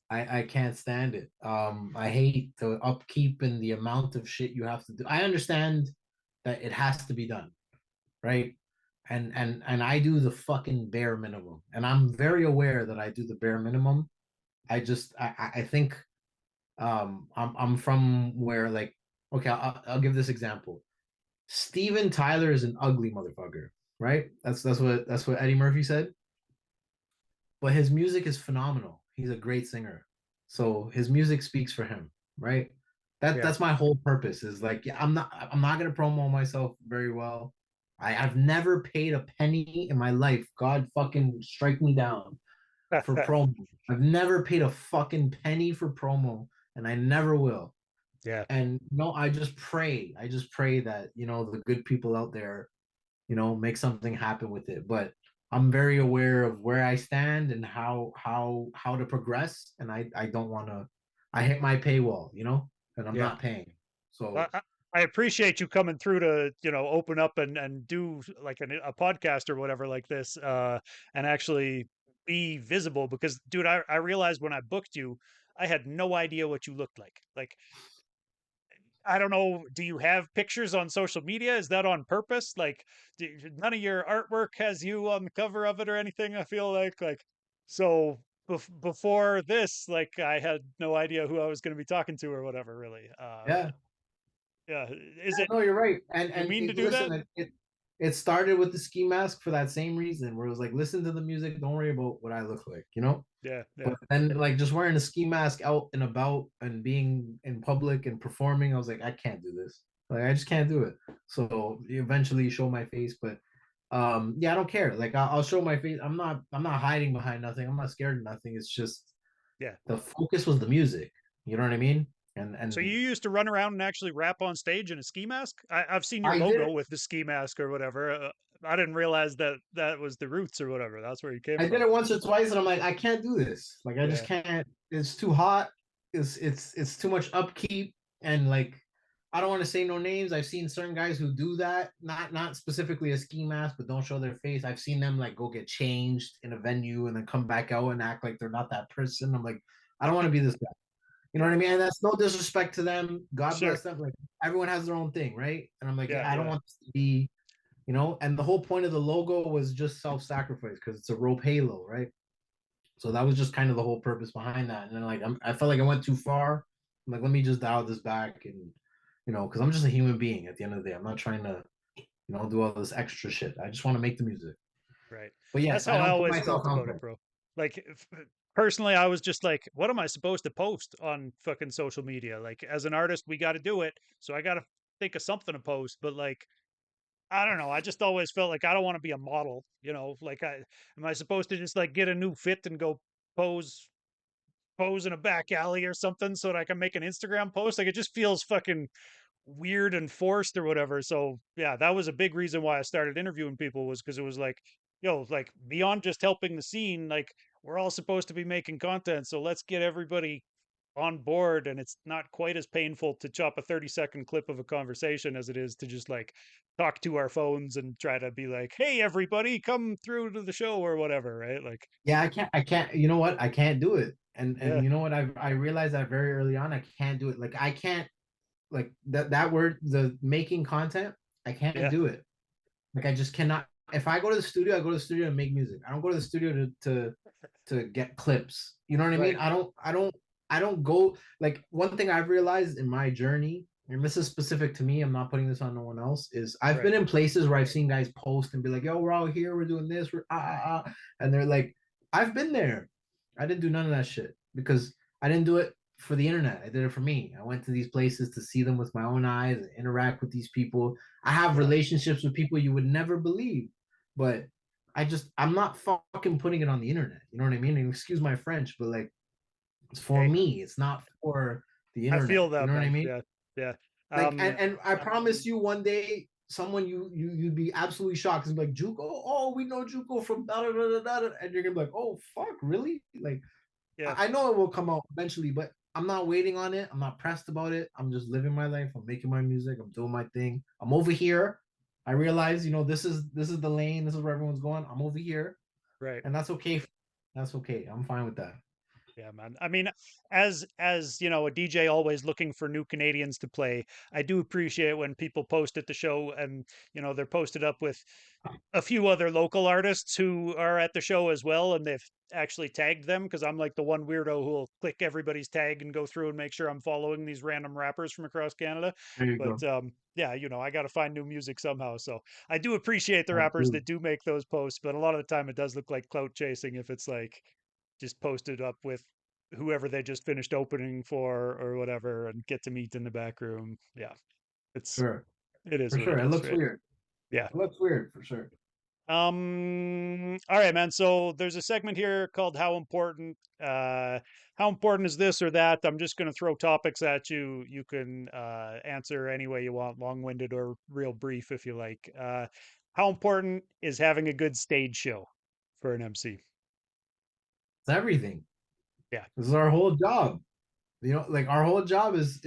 I can't stand it. I hate the upkeep and the amount of shit you have to do. I understand that it has to be done, right? and I do the fucking bare minimum, and I'm very aware that I do the bare minimum. I think I'm from where, like, okay, I'll give this example. Steven Tyler is an ugly motherfucker, right? That's what Eddie Murphy said. But his music is phenomenal. He's a great singer, so his music speaks for him, right? Yeah. That's my whole purpose. Is like, yeah, I'm not gonna promo myself very well. I've never paid a penny in my life. God fucking strike me down for promo. I've never paid a fucking penny for promo, and I never will. Yeah. And no, I just pray. I just pray that, the good people out there, make something happen with it. But I'm very aware of where I stand and how to progress. And I don't want to. I hit my paywall, and I'm Yeah. not paying. I, So I I appreciate you coming through to, open up and do like a podcast or whatever like this, and actually be visible because, dude, I realized when I booked you, I had no idea what you looked like. Like, I don't know. Do you have pictures on social media? Is that on purpose? Like, none of your artwork has you on the cover of it or anything. I feel like so before this, like, I had no idea who I was going to be talking to or whatever. Really, yeah, yeah. Is yeah, it no, you're right. And you and mean to it, do listen, that? it started with the ski mask for that same reason, where it was like, listen to the music, don't worry about what I look like. Yeah, But yeah, then, like, just wearing a ski mask out and about and being in public and performing, I was like, I can't do this. Like, I just can't do it. So eventually show my face, but yeah, I don't care. Like, I'll show my face. I'm not hiding behind nothing. I'm not scared of nothing. It's just yeah. the focus was the music. You know what I mean? And So you and used to run around and actually rap on stage in a ski mask? I've seen your I did logo it. with the ski mask or whatever. I didn't realize that that was the roots or whatever. That's where you came I did from. it once or twice, and I'm like, I can't do this. Like, I just Yeah, can't. It's too hot. It's too much upkeep, and like, I don't want to say no names. I've seen certain guys who do that, not specifically a ski mask, but don't show their face. I've seen them like go get changed in a venue and then come back out and act like they're not that person. I'm like, I don't want to be this guy. You know yeah, what I mean? And that's no disrespect to them. God sure. bless them. Like, everyone has their own thing, right? And I'm like, Yeah, yeah, I don't yeah, want this to be, and the whole point of the logo was just self-sacrifice because it's a rope halo, right? So that was just kind of the whole purpose behind that. And then, like, I felt like I went too far. I'm like, let me just dial this back, and because I'm just a human being at the end of the day. I'm not trying to do all this extra shit. I just want to make the music. right. But That's yes, how I I don't put always myself felt out about it, there. bro. Like, personally, I was just like, what am I supposed to post on fucking social media? Like, as an artist, we got to do it. So I got to think of something to post. But like, I don't know. I just always felt like I don't want to be a model. Like, am I supposed to just like get a new fit and go pose pose in a back alley or something so that I can make an Instagram post? Like, it just feels fucking weird and forced or whatever. So yeah, that was a big reason why I started interviewing people, was because it was like, like, beyond just helping the scene, like, we're all supposed to be making content. So let's get everybody on board, and it's not quite as painful to chop a 30-second clip of a conversation as it is to just like talk to our phones and try to be like, hey everybody, come through to the show or whatever, right? Like, Yeah, I can't. You know what? I can't do it. And yeah, you know what? I realized that very early on. I can't do it. Like, I can't, like, that word, the making content. I can't yeah, do it. Like, I just cannot. If I go to the studio, I go to the studio to make music. I don't go to the studio to get clips. You know what I mean? right, I don't go. Like, one thing I've realized in my journey, and this is specific to me, I'm not putting this on no one else, is I've right, been in places where I've seen guys post and be like, yo, we're all here, we're doing this, we're and they're like, I've been there. I didn't do none of that shit because I didn't do it for the internet. I did it for me. I went to these places to see them with my own eyes and interact with these people. I have yeah, relationships with people you would never believe, but I'm not fucking putting it on the internet. You know what I mean? And excuse my French, but like, it's for hey, me. It's not for the I feel internet. You that, know what I man. mean? Yeah, yeah, Like, um and I promise you, one day someone you'd be absolutely shocked and be like, Juco, oh, we know Juco from da da da da da, and you're gonna be like, oh fuck, really? Like, yeah, I know it will come out eventually, but I'm not waiting on it. I'm not pressed about it. I'm just living my life. I'm making my music. I'm doing my thing. I'm over here. I realize, this is the lane. This is where everyone's going. I'm over here, right. and that's okay. That's okay. I'm fine with that. Yeah, man. I mean, as you know, a DJ always looking for new Canadians to play. I do appreciate when people post at the show and they're posted up with a few other local artists who are at the show as well, and they've actually tagged them because I'm like the one weirdo who will click everybody's tag and go through and make sure I'm following these random rappers from across Canada. There you But go. yeah, I got to find new music somehow. So I do appreciate the rappers Absolutely. that do make those posts, but a lot of the time it does look like clout chasing if it's like just posted up with whoever they just finished opening for or whatever and get to meet in the back room. Yeah. It's Sure. it is For what sure. it It is, looks right? weird. Yeah. It looks weird for sure. All right, man. So there's a segment here called how important is this or that? I'm just gonna throw topics at you. You can answer any way you want, long-winded or real brief if you like. How important is having a good stage show for an MC? It's everything. Yeah, This is our whole job. Like our whole job is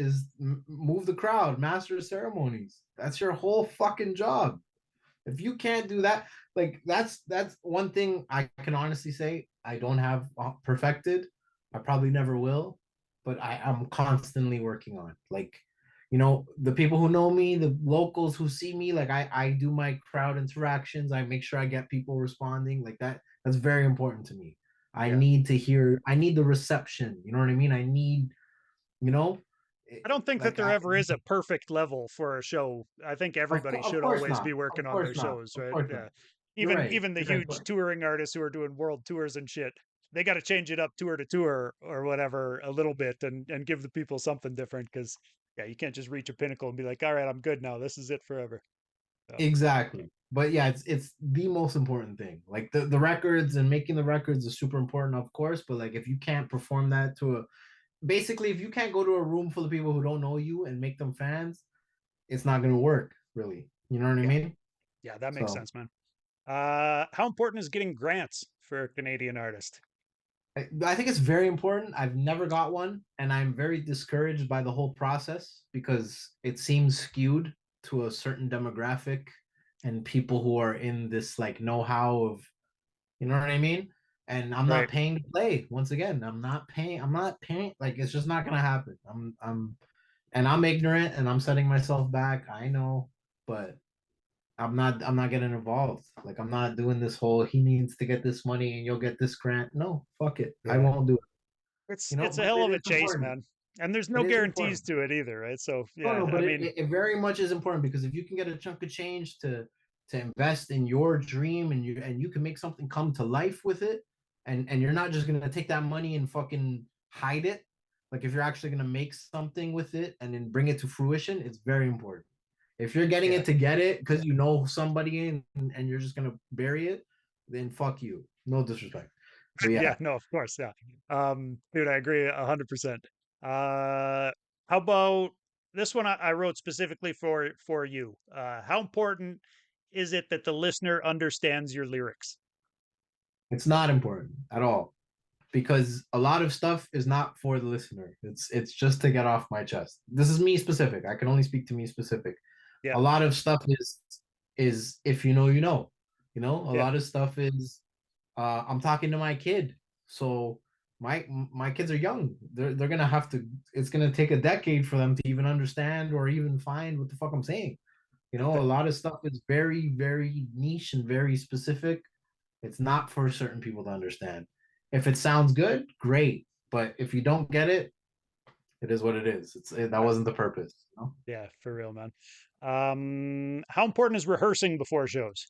move the crowd, master the ceremonies. That's your whole fucking job. If you can't do that, like that's one thing I can honestly say I don't have perfected. I probably never will, but I'm constantly working on. Like, the people who know me, the locals who see me, like I do my crowd interactions. I make sure I get people responding like that. That's very important to me. I yeah. need to hear. I need the reception. You know what I mean? I need, you know, I don't think that like there I ever is a perfect level for a show. I think everybody of should course always not. be working Of on their course not. shows, Of right? course not. Yeah. You're right. Even the You're right. huge touring artists who are doing world tours and shit, they got to change it up tour to tour or whatever a little bit and give the people something different because yeah, you can't just reach a pinnacle and be like, all right, I'm good now. This is it forever. So Exactly. But yeah, it's the most important thing. Like the records and making the records is super important, of course. But like if you can't perform that to a basically if you can't go to a room full of people who don't know you and make them fans, it's not gonna work, really. You know what I yeah, mean? yeah, that makes So sense, man. How important is getting grants for a Canadian artist? I think it's very important. I've never got one, and I'm very discouraged by the whole process because it seems skewed to a certain demographic and people who are in this like know-how of, you know what I mean? And I'm not Right. paying to play. Once again, I'm not paying. I'm not paying. Like it's just not gonna happen. And I'm ignorant, and I'm setting myself back. I know, but I'm not getting involved. Like I'm not doing this whole he needs to get this money and you'll get this grant. No, fuck it. I Yeah. won't do it. It's a But hell it of is a chase, important. man. And there's no It is guarantees important. to it either, right? So No, yeah, no, I but mean, it very much is important because if you can get a chunk of change to invest in your dream and you can make something come to life with it, and you're not just gonna take that money and fucking hide it. Like if you're actually gonna make something with it and then bring it to fruition, it's very important. If you're getting yeah. it to get it because you know somebody and you're just gonna bury it, then fuck you. No disrespect. But Yeah, yeah, no, of course, yeah. Dude, I agree 100%. Uh, how about this one I wrote specifically for you? How important is it that the listener understands your lyrics? it's not important at all. Because a lot of stuff is not for the listener. It's just to get off my chest. This is me specific. I can only speak to me specific. Yeah, A lot of stuff is if you know, you know. A yeah, lot of stuff is I'm talking to my kid. So my kids are young. They're gonna have to it's gonna take a decade for them to even understand or even find what the fuck I'm saying. A lot of stuff is very, very niche and very specific. It's not for certain people to understand. If it sounds good, great. But if you don't get it, it is what it is. That yeah, wasn't the purpose. yeah, for real, man. How important is rehearsing before shows?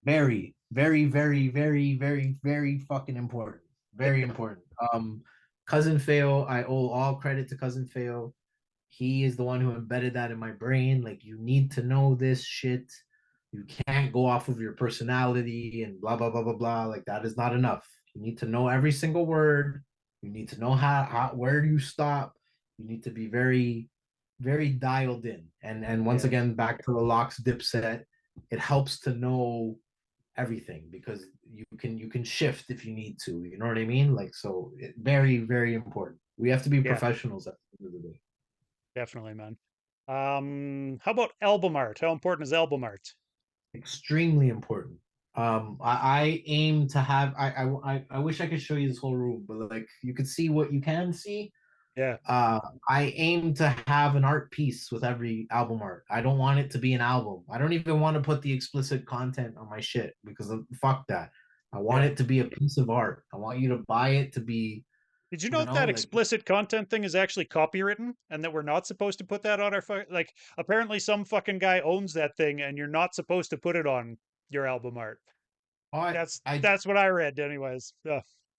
Very, very, very, very, very, very fucking important. Very important. Cousin Fail, I owe all credit to Cousin Fail. He is the one who embedded that in my brain. Like, you need to know this shit. You can't go off of your personality and blah, blah, blah, blah, blah. Like, that is not enough. You need to know every single word. You need to know where do you stop. You need to be very, very dialed in. And once Yeah, again, back to the locks dipset, it helps to know everything because you can shift if you need to. You know what I mean? Like so, very very important. We have to be yeah, professionals at the end of the day. definitely, man. How about album art? How important is album art? Extremely important. I aim to have. I wish I could show you this whole room, but like you could see what you can see. Yeah, Uh, I aim to have an art piece with every album art. I don't want it to be an album. I don't even want to put the explicit content on my shit because fuck that. I want yeah. it to be a piece of art. I want you to buy it to be, Did you know that like, explicit content thing is actually copywritten and that we're not supposed to put that on our like apparently some fucking guy owns that thing and you're not supposed to put it on your album art. oh, I That's what I read anyways.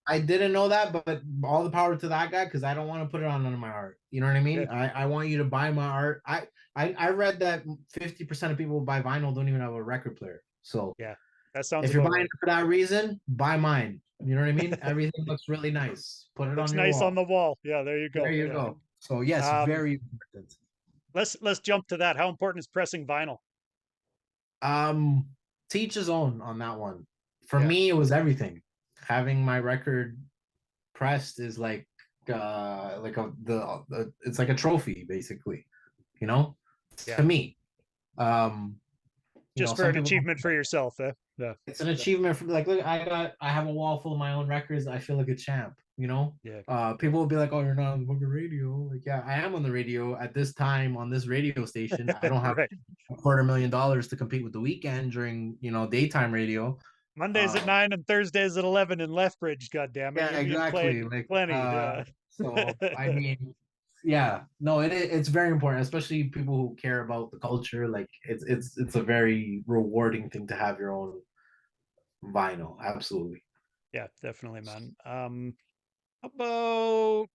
I didn't know that, but all the power to that guy because I don't want to put it on none of my art. You know what I Yeah, mean? I want you to buy my art. I read that 50% of people who buy vinyl don't even have a record player. So yeah. That sounds if you're about buying right. it for that reason, buy mine. You know what I mean? Everything looks really nice. Put it Looks on your nice on wall. the wall. Yeah, there you There go. you Yeah. go. So yes, Um very important. let's jump to that. How important is pressing vinyl? Um, Teach his own on that one. For Yeah, me, it was everything. Having my record pressed is like it's like a trophy basically, you know, yeah. to me. Um, Just for some an people don't achievement do for that. yourself, eh? Yeah. It's an Yeah. achievement for like look, I have a wall full of my own records. I feel like a champ, you know. Yeah. People will be like, "Oh, you're not on the fucking radio." Like, yeah, I am on the radio at this time on this radio station. I don't have Right. $250,000 to compete with the weekend during daytime radio. Mondays at Um, 9 and Thursdays at 11 in Lethbridge, god damn it. Yeah, You've played exactly. Like, plenty. Yeah. so I mean, yeah, no, it's very important, especially people who care about the culture. Like, it's a very rewarding thing to have your own vinyl. Absolutely. Yeah, definitely, man. How about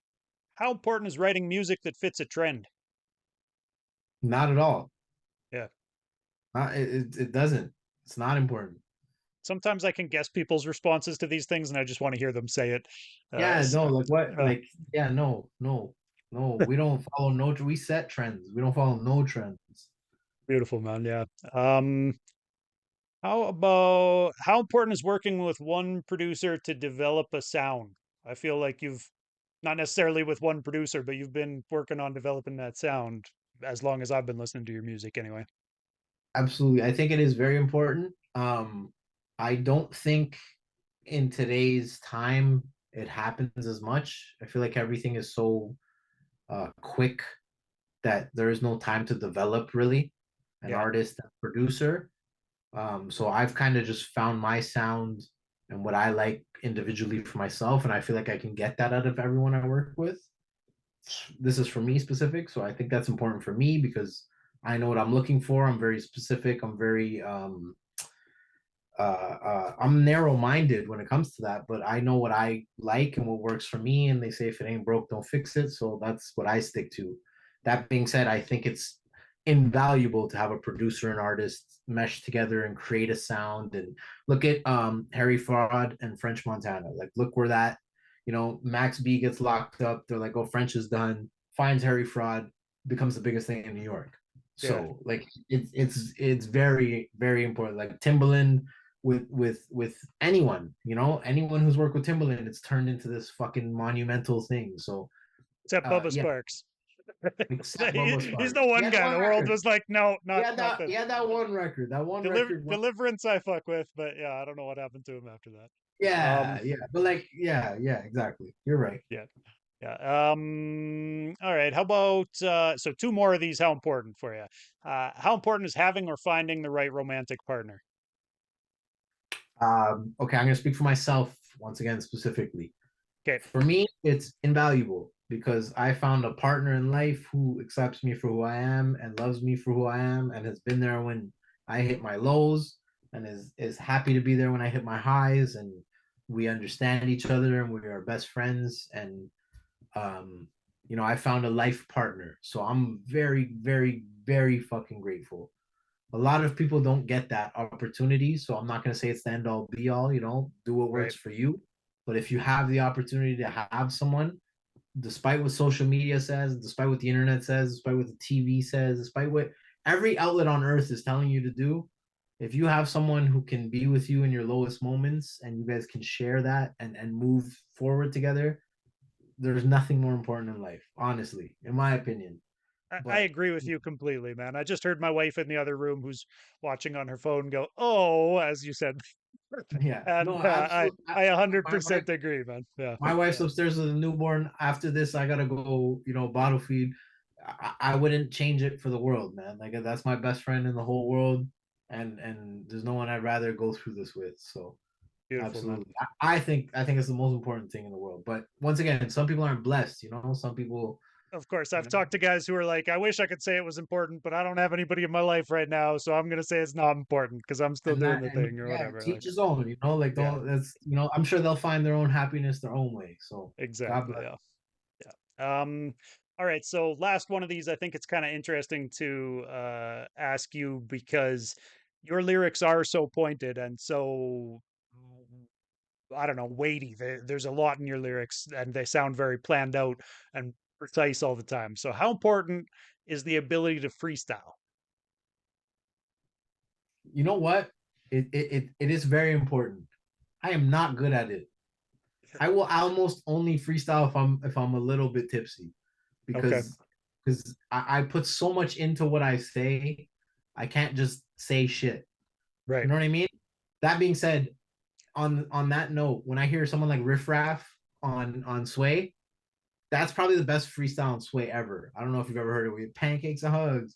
how important is writing music that fits a trend? Not at all. Yeah. It doesn't. It's not important. Sometimes I can guess people's responses to these things and I just want to hear them say it. Yeah, So, no, like what? uh, Like, yeah, no, no, no. We don't follow no. We set trends. We don't follow no trends. beautiful, man. Yeah. How about how important is working with one producer to develop a sound? I feel like you've not necessarily with one producer, but you've been working on developing that sound as long as I've been listening to your music anyway. Absolutely. I think it is very important. I don't think in today's time it happens as much. I feel like everything is so quick that there is no time to develop really an Yeah, artist and producer. So I've kind of just found my sound and what I like individually for myself, and I feel like I can get that out of everyone I work with. This is for me specific, so I think that's important for me because I know what I'm looking for. I'm very specific. I'm narrow minded when it comes to that, but I know what I like and what works for me. And they say if it ain't broke, don't fix it. So that's what I stick to. That being said, I think it's invaluable to have a producer and artist mesh together and create a sound. And look at Harry Fraud and French Montana. Like, look where that, Max B gets locked up. They're like, oh, French is done. Finds Harry Fraud, becomes the biggest thing in New York. yeah. So like it's very very important. Like Timbaland with anyone, anyone who's worked with Timberland, it's turned into this fucking monumental thing. So Except Bubba yeah, Sparks. except Bubba He's the Sparks. He one had guy. one The world record. was like, no, He not had not that the he had that one record. That one record went, Deliverance I fuck with, but yeah, I don't know what happened to him after that. yeah, Um, yeah. But like, yeah, exactly. You're right. yeah, yeah. All right. How about so two more of these? How important for you? How important is having or finding the right romantic partner? Okay, I'm gonna speak for myself once again specifically. Okay, For me, it's invaluable because I found a partner in life who accepts me for who I am and loves me for who I am and has been there when I hit my lows and is happy to be there when I hit my highs, and we understand each other and we are best friends. And um I found a life partner. So I'm very very very fucking grateful. A lot of people don't get that opportunity. So I'm not going to say it's the end all be all, do what right. works for you. But if you have the opportunity to have someone, despite what social media says, despite what the internet says, despite what the TV says, despite what every outlet on earth is telling you to do, if you have someone who can be with you in your lowest moments and you guys can share that and move forward together, there's nothing more important in life, honestly, in my opinion. I But agree with you completely, man. I just heard my wife in the other room who's watching on her phone go, "Oh," as you said. Yeah, And no, absolutely. I My wife, 100% agree, man. Yeah. my wife's upstairs with a newborn. After this, I gotta go, bottle feed. I wouldn't change it for the world, man. Like that's my best friend in the whole world, and there's no one I'd rather go through this with. So Beautiful, man. absolutely, I think it's the most important thing in the world. But once again, some people aren't blessed. Some people, Of course, you I've know, talked to guys who are like, I wish I could say it was important, but I don't have anybody in my life right now, so I'm gonna say it's not important because I'm still doing the and thing or yeah, whatever. Like, teach his own. Like yeah, don't. That's I'm sure they'll find their own happiness their own way. So God exactly. bless. Yeah, yeah. All right. So last one of these, I think it's kind of interesting to ask you because your lyrics are so pointed and so I don't know, weighty. There's a lot in your lyrics, and they sound very planned out and precise all the time. So, how important is the ability to freestyle? You know what? It is very important. I am not good at it. I will almost only freestyle if I'm a little bit tipsy Okay, because I put so much into what I say. I can't just say shit. You right. know what I mean? That being said, on that note, when I hear someone like Riff Raff on Sway, that's probably the best freestyle on Sway ever. I don't know if you've ever heard it with pancakes and hugs.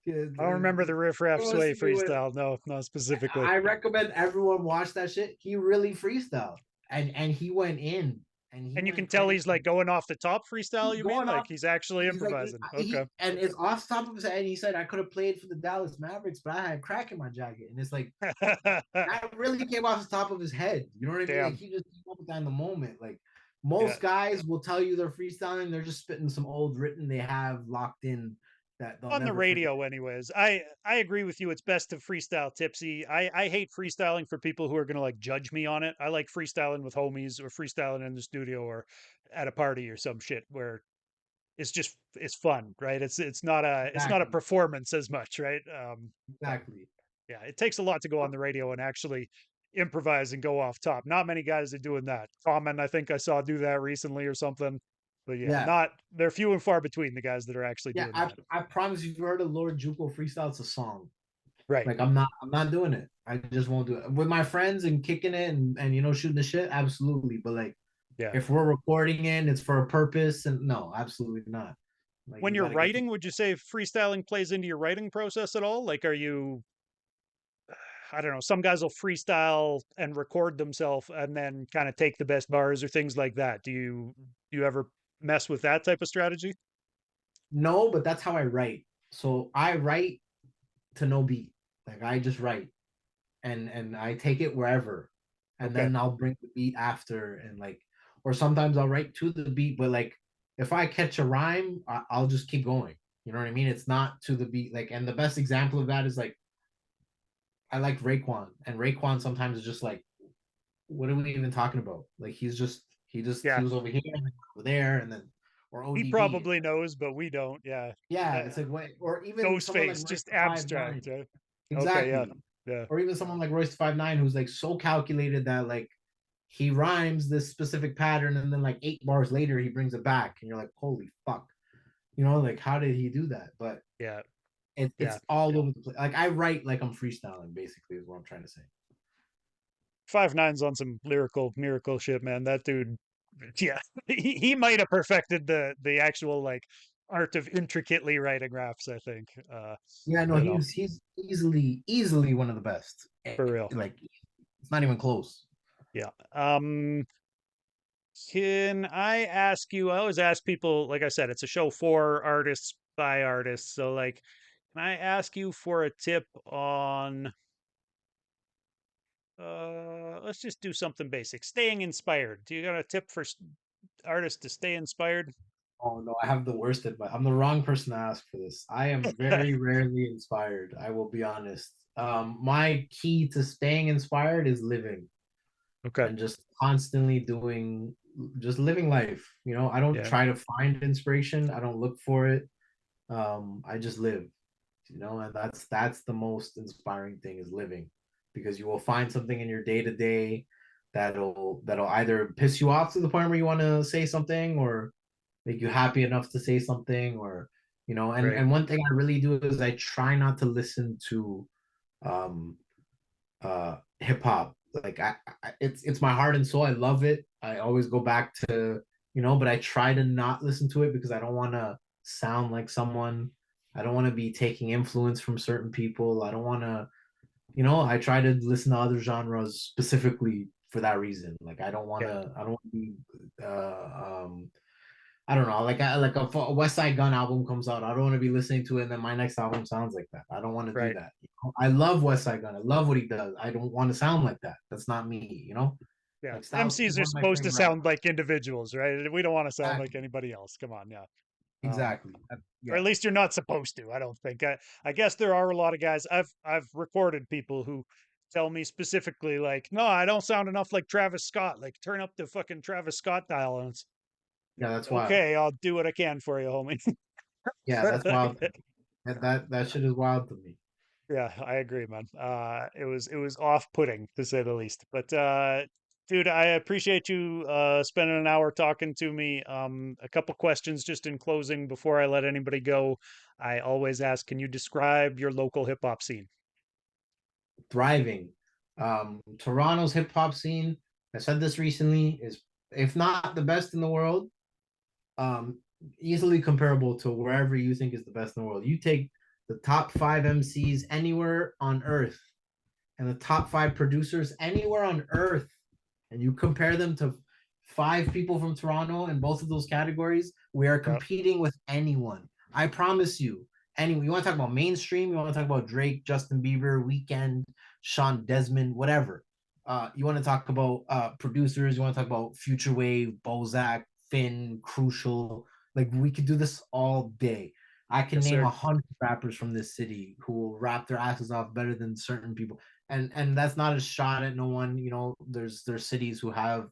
Yeah, I don't remember the Riff Raff Sway freestyle. No, not specifically. I recommend everyone watch that shit. He really freestyled, and he went in, and he And you can went tell crazy. he's like going off the top freestyle, He's you mean? going Like off. he's actually He's like improvising. Okay. he and it's off the top of his head. He said I could have played for the Dallas Mavericks, but I had a crack in my jacket, and it's like that really came off the top of his head. You know what I mean? Like Damn. he just came up with that in the moment. Like Yeah. most guys will tell you they're freestyling, they're just spitting some old written they have locked in that they'll On the never forget. radio anyways. I agree with you. It's best to freestyle tipsy. I hate freestyling for people who are going to like judge me on it. I like freestyling with homies or freestyling in the studio or at a party or some shit where it's fun, right? It's not a Exactly, performance as much, right? But exactly. yeah, it takes a lot to go on the radio and actually improvise and go off top. Not many guys are doing that. Common, I think I saw do that recently or something. But yeah, Yeah, not they're few and far between the guys that are actually yeah. doing I that. I promise you, if you heard a Lord Juco freestyle, it's a song. Right. Like I'm not doing it. I just won't do it with my friends and kicking it and shooting the shit. Absolutely, but like Yeah. if we're recording it, it's for a purpose, and no, absolutely not. Like When you you're got to get writing, would you say freestyling plays into your writing process at all? Like, are you, I don't know, some guys will freestyle and record themselves and then kind of take the best bars or things like that. Do you ever mess with that type of strategy? no, but that's how I write. So I write to no beat. Like I just write and I take it wherever, and Okay. then I'll bring the beat after and like, or sometimes I'll write to the beat, but like if I catch a rhyme, I'll just keep going. You know what I mean? It's not to the beat. Like, and the best example of that is like I like Raekwon, and Raekwon sometimes is just like, what are we even talking about? Like he Yeah. was over here and then over there, and then or He ODB. probably knows, but we don't. Yeah. Yeah, Uh, it's like what, or even Ghost someone like face, Royce just the Five abstract. Nine. Right? Okay. Yeah. Exactly. Yeah. Or even someone like Royce the 5'9" who's like so calculated that like he rhymes this specific pattern and then like 8 bars later he brings it back and you're like, holy fuck. Like how did he do that? But Yeah. it's Yeah. all over the place. Like I write like I'm freestyling, basically, is what I'm trying to say. 5'9's on some lyrical miracle shit, man. That dude, yeah, he might have perfected the actual like art of intricately writing raps. I think, Yeah, no, you know, he's easily one of the best. for real. Like it's not even close. Yeah. Can I ask you? I always ask people. Like I said, it's a show for artists by artists. So, like, can I ask you for a tip on? Let's just do something basic. Staying inspired. Do you got a tip for artists to stay inspired? Oh no, I have the worst advice. I'm the wrong person to ask for this. I am very rarely inspired. I will be honest. My key to staying inspired is living Okay. and just constantly doing, just living life. I don't Yeah. try to find inspiration. I don't look for it. I just live. And that's the most inspiring thing is living, because you will find something in your day to day that'll either piss you off to the point where you want to say something, or make you happy enough to say something, or and Right. and one thing I really do is I try not to listen to hip hop. like it's my heart and soul. I love it. I always go back to, but I try to not listen to it because I don't want to sound like someone. I don't want to be taking influence from certain people. I don't want to, I try to listen to other genres specifically for that reason. Like Yeah, I don't want to be I don't know, like a West Side Gun album comes out, I don't want to be listening to it and then my next album sounds like that. I don't want to do right. that. I love West Side Gun. I love what he does. I don't want to sound like that. That's not me. Yeah, Like Styles P is MCs are one of my supposed to favorite sound rappers. like individuals, right? We don't want to sound like Exactly. anybody else. Come on, yeah. Um, Exactly. or at Yeah. least you're not supposed to. I don't think. I guess there are a lot of guys. I've recorded people who tell me specifically like, no, I don't sound enough like Travis Scott. Like, turn up the fucking Travis Scott dial, and it's Yeah, that's wild. okay. I'll do what I can for you, homie. Yeah, that's wild. That shit is wild to me. Yeah, I agree, man. It was off-putting to say the least. But dude, I appreciate you spending an hour talking to me. A couple questions just in closing before I let anybody go. I always ask, can you describe your local hip hop scene? Thriving. Toronto's hip hop scene, I said this recently, is if not the best in the world, um, easily comparable to wherever you think is the best in the world. You take the top five MCs anywhere on earth and the top five producers anywhere on earth, and you compare them to five people from Toronto in both of those categories, we are Yep. competing with anyone. I promise you. Anyone, you want to talk about mainstream, you want to talk about Drake, Justin Bieber, Weekend, Sean Desmond, whatever. You want to talk about producers, you want to talk about Future Wave, Bozak, Finn, Crucial. Like we could do this all day. I can Yes, name sir. 100 rappers from this city who will rap their asses off better than certain people. And that's not a shot at no one. There's cities who have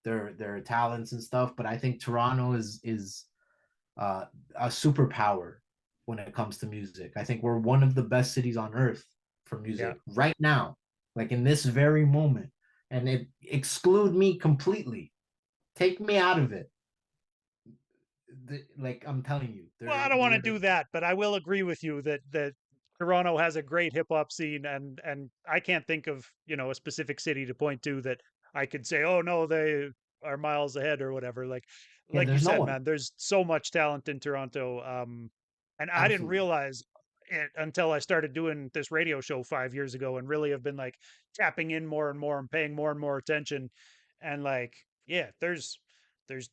their talents and stuff, but I think Toronto is uh, a superpower when it comes to music. I think we're one of the best cities on earth for Yeah. music right now, like in this very moment. And it exclude me completely, take me out of it. Like I'm telling you, Well, I don't want to do that, but I will agree with you that Toronto has a great hip hop scene, and I can't think of a specific city to point to that I could say, oh no, they are miles ahead or whatever. yeah, Like you there's no said, one. man, there's so much talent in Toronto. And I didn't Absolutely. realize it until I started doing this radio show 5 years ago, and really have been like tapping in more and more and paying more and more attention, and like yeah, there's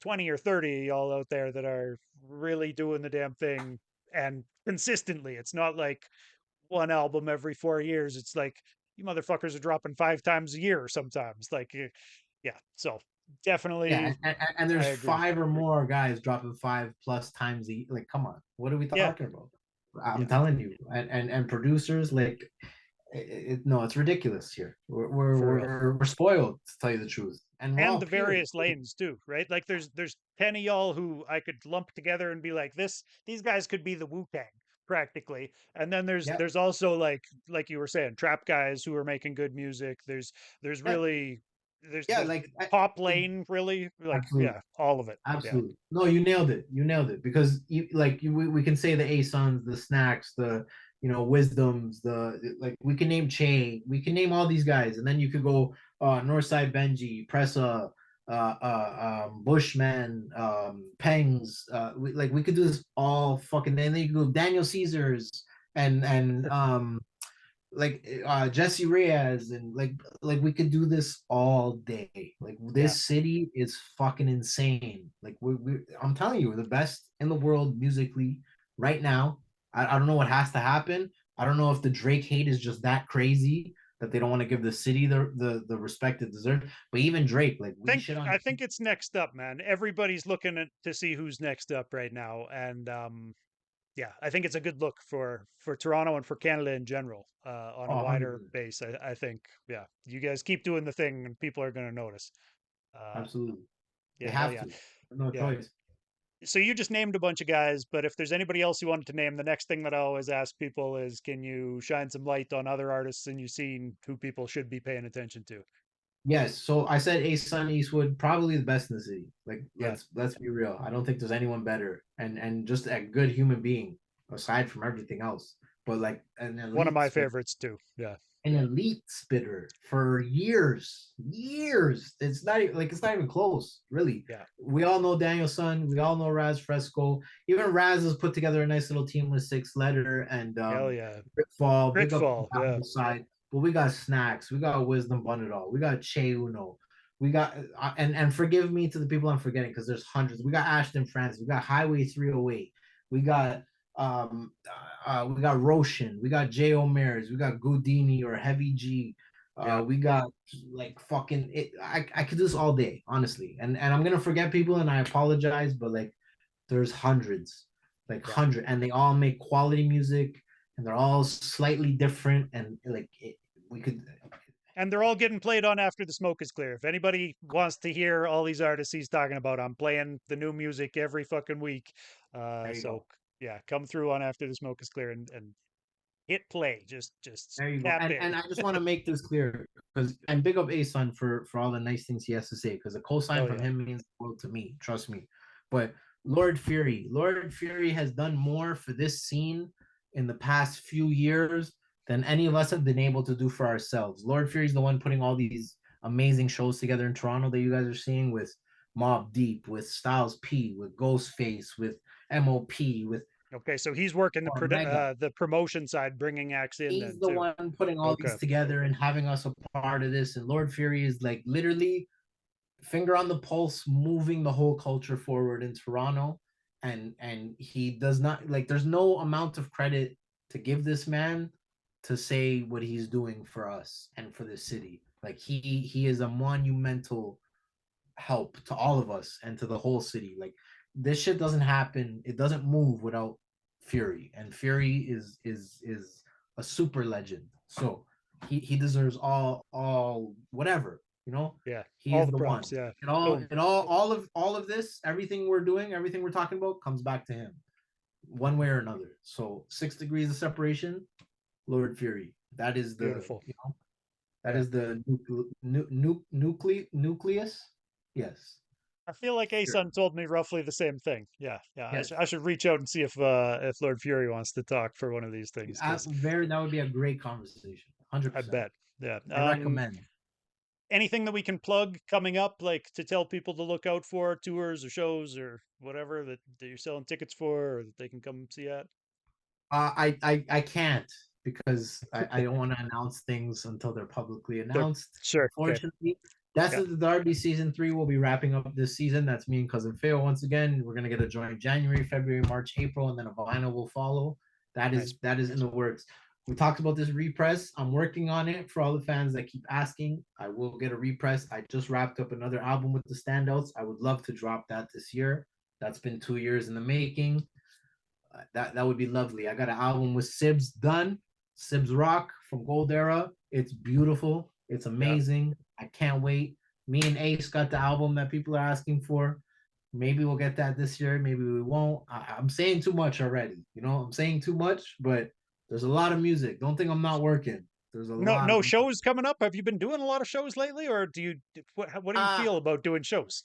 20 or 30 of y'all out there that are really doing the damn thing and consistently. It's not like one album every 4 years. It's like you motherfuckers are dropping 5 times a year sometimes. Like, yeah. So Yeah, definitely, and I there's agree. five or more guys dropping five plus times like, come on, what are we Yeah. talking about? I'm Yeah. telling you, and producers like, no, it's ridiculous here. We're, we're For real. we're we're spoiled to tell you the truth, and we're And all the peers. various lanes too, right? Like there's 10 of y'all who I could lump together and be like, these guys could be the Wu-Tang practically. And then Yeah, there's also like you were saying, trap guys who are making good music. There's yeah, really yeah. there's pop lane really, like Absolutely. yeah, all of it. Yeah. Absolutely. No, you nailed it. You nailed it because we can say the A Sons, the Snacks, the Wisdoms, the like we can name Che, we can name all these guys, and then you could go Northside Benji, Pressa, Bushman, Pengs. We could do this all fucking. Then you could go Daniel Caesars and Jesse Reyes and like we could do this all day. Like Yeah. this city is fucking insane. Like I'm telling you, we're the best in the world musically right now. I don't know what has to happen. I don't know if the Drake hate is just that crazy that they don't want to give the city the respect it deserves. But even Drake, like we shit on. I think it's next up, man. Everybody's looking to see who's next up right now. And yeah, I think it's a good look for Toronto and for Canada in general, on a Oh, wider 100%. base. I think, yeah, you guys keep doing the thing, and people are going to notice. Uh, Absolutely. They yeah, hell have yeah, to. No yeah. choice. So you just named a bunch of guys, but if there's anybody else you wanted to name, the next thing that I always ask people is, can you shine some light on other artists in you've seen who people should be paying attention to? Yes, so I said Ace Sun Eastwood, probably the best in the city. Like Yeah, let's be real. I don't think there's anyone better, and just a good human being aside from everything else. But like an one of elite my spit, favorites too. Yeah, an elite spitter for years, years. It's not even close, really. Yeah. We all know Danielson. We all know Raz Fresco. Even Raz has put together a nice little team with Six Letter and Hell yeah. Gritfall. Big up Gritfall. on Yeah. the side. But we got Snacks. We got Wisdom Bunadol. We got Che Uno. We got and forgive me to the people I'm forgetting because there's hundreds. We got Ashton Francis. We got Highway 308. We got we got Roshan, we got J. Omer's, we got Goudini or Heavy G. Yeah. We got like fucking it. I could do this all day, honestly. And I'm gonna forget people and I apologize, but like there's hundreds, like Yeah. and they all make quality music and they're all slightly different and like we could And they're all getting played on After the Smoke is Clear. If anybody wants to hear all these artists he's talking about, I'm playing the new music every fucking week. there you So go. yeah, come through on After the Smoke is Clear and hit play. Just There you go. tap in. And I just want to make this clear because and big up Asun for all the nice things he has to say because a cosign Hell from yeah. him means the world to me. Trust me. But Lord Fury has done more for this scene in the past few years than any of us have been able to do for ourselves. Lord Fury's the one putting all these amazing shows together in Toronto that you guys are seeing with Mob Deep, with Styles P, with Ghostface, with MOP, with Okay, so he's working Mega. the promotion side, bringing acts in He's then the too. one putting all Okay. these together and having us a part of this. And Lord Fury is like literally finger on the pulse, moving the whole culture forward in Toronto. And he does not like. There's no amount of credit to give this man to say what he's doing for us and for the city. Like he is a monumental help to all of us and to the whole city. Like this shit doesn't happen. It doesn't move without Fury, and Fury is a super legend. So he deserves all whatever you know. Yeah. He All is the the props. one. Yeah. Boom. All of this, everything we're doing, everything we're talking about, comes back to him, one way or another. So 6 degrees of separation, Lord Fury. That is the Beautiful. that Yeah. is the nucleus. Yes. I feel like Sure. Asun told me roughly the same thing. Yeah, yeah. Yes. I should reach out and see if Lord Fury wants to talk for one of these things because That would be a great conversation. I 100%. bet. Yeah. I recommend. Anything that we can plug coming up, like to tell people to look out for tours or shows or whatever that you're selling tickets for or that they can come see at? I can't because I don't want to announce things until they're publicly They're announced. sure. Okay. Unfortunately, that's Yeah. the Derby season 3 will be wrapping up this season. That's me and cousin Phil once again. We're gonna get a joint January, February, March, April, and then a vinyl will follow. That Nice. is in the works. We talked about this repress. I'm working on it for all the fans that keep asking. I will get a repress. I just wrapped up another album with the standouts. I would love to drop that this year. That's been 2 years in the making. That would be lovely. I got an album with Sibs done. Sibs Rock from Gold Era. It's beautiful. It's Yeah. amazing. I can't wait. Me and Ace got the album that people are asking for. Maybe we'll get that this year. Maybe we won't. I'm saying too much already. I'm saying too much, but there's a lot of music. Don't think I'm not working. There's a No, lot no of shows coming up. Have you been doing a lot of shows lately, or what do you uh, feel about doing shows?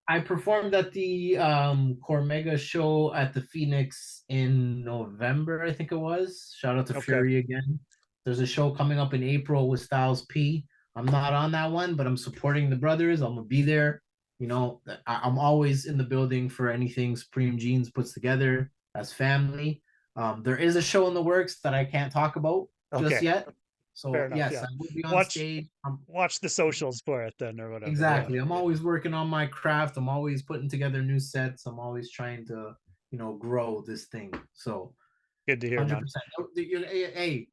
I performed at the Cormega show at the Phoenix in November, I think it was. Shout out to Okay. Fury again. There's a show coming up in April with Styles P. I'm not on that one, but I'm supporting the brothers. I'm gonna be there. I'm always in the building for anything Supreme Jeans puts together as family. There is a show in the works that I can't talk about just Okay. yet. Fair So enough. yes, Yeah. I will be on Watch stage. watch the socials for it then or whatever. Yeah. Exactly. I'm always working on my craft. I'm always putting together new sets. I'm always trying to, grow this thing. So Good to hear, man. 100%. Hey,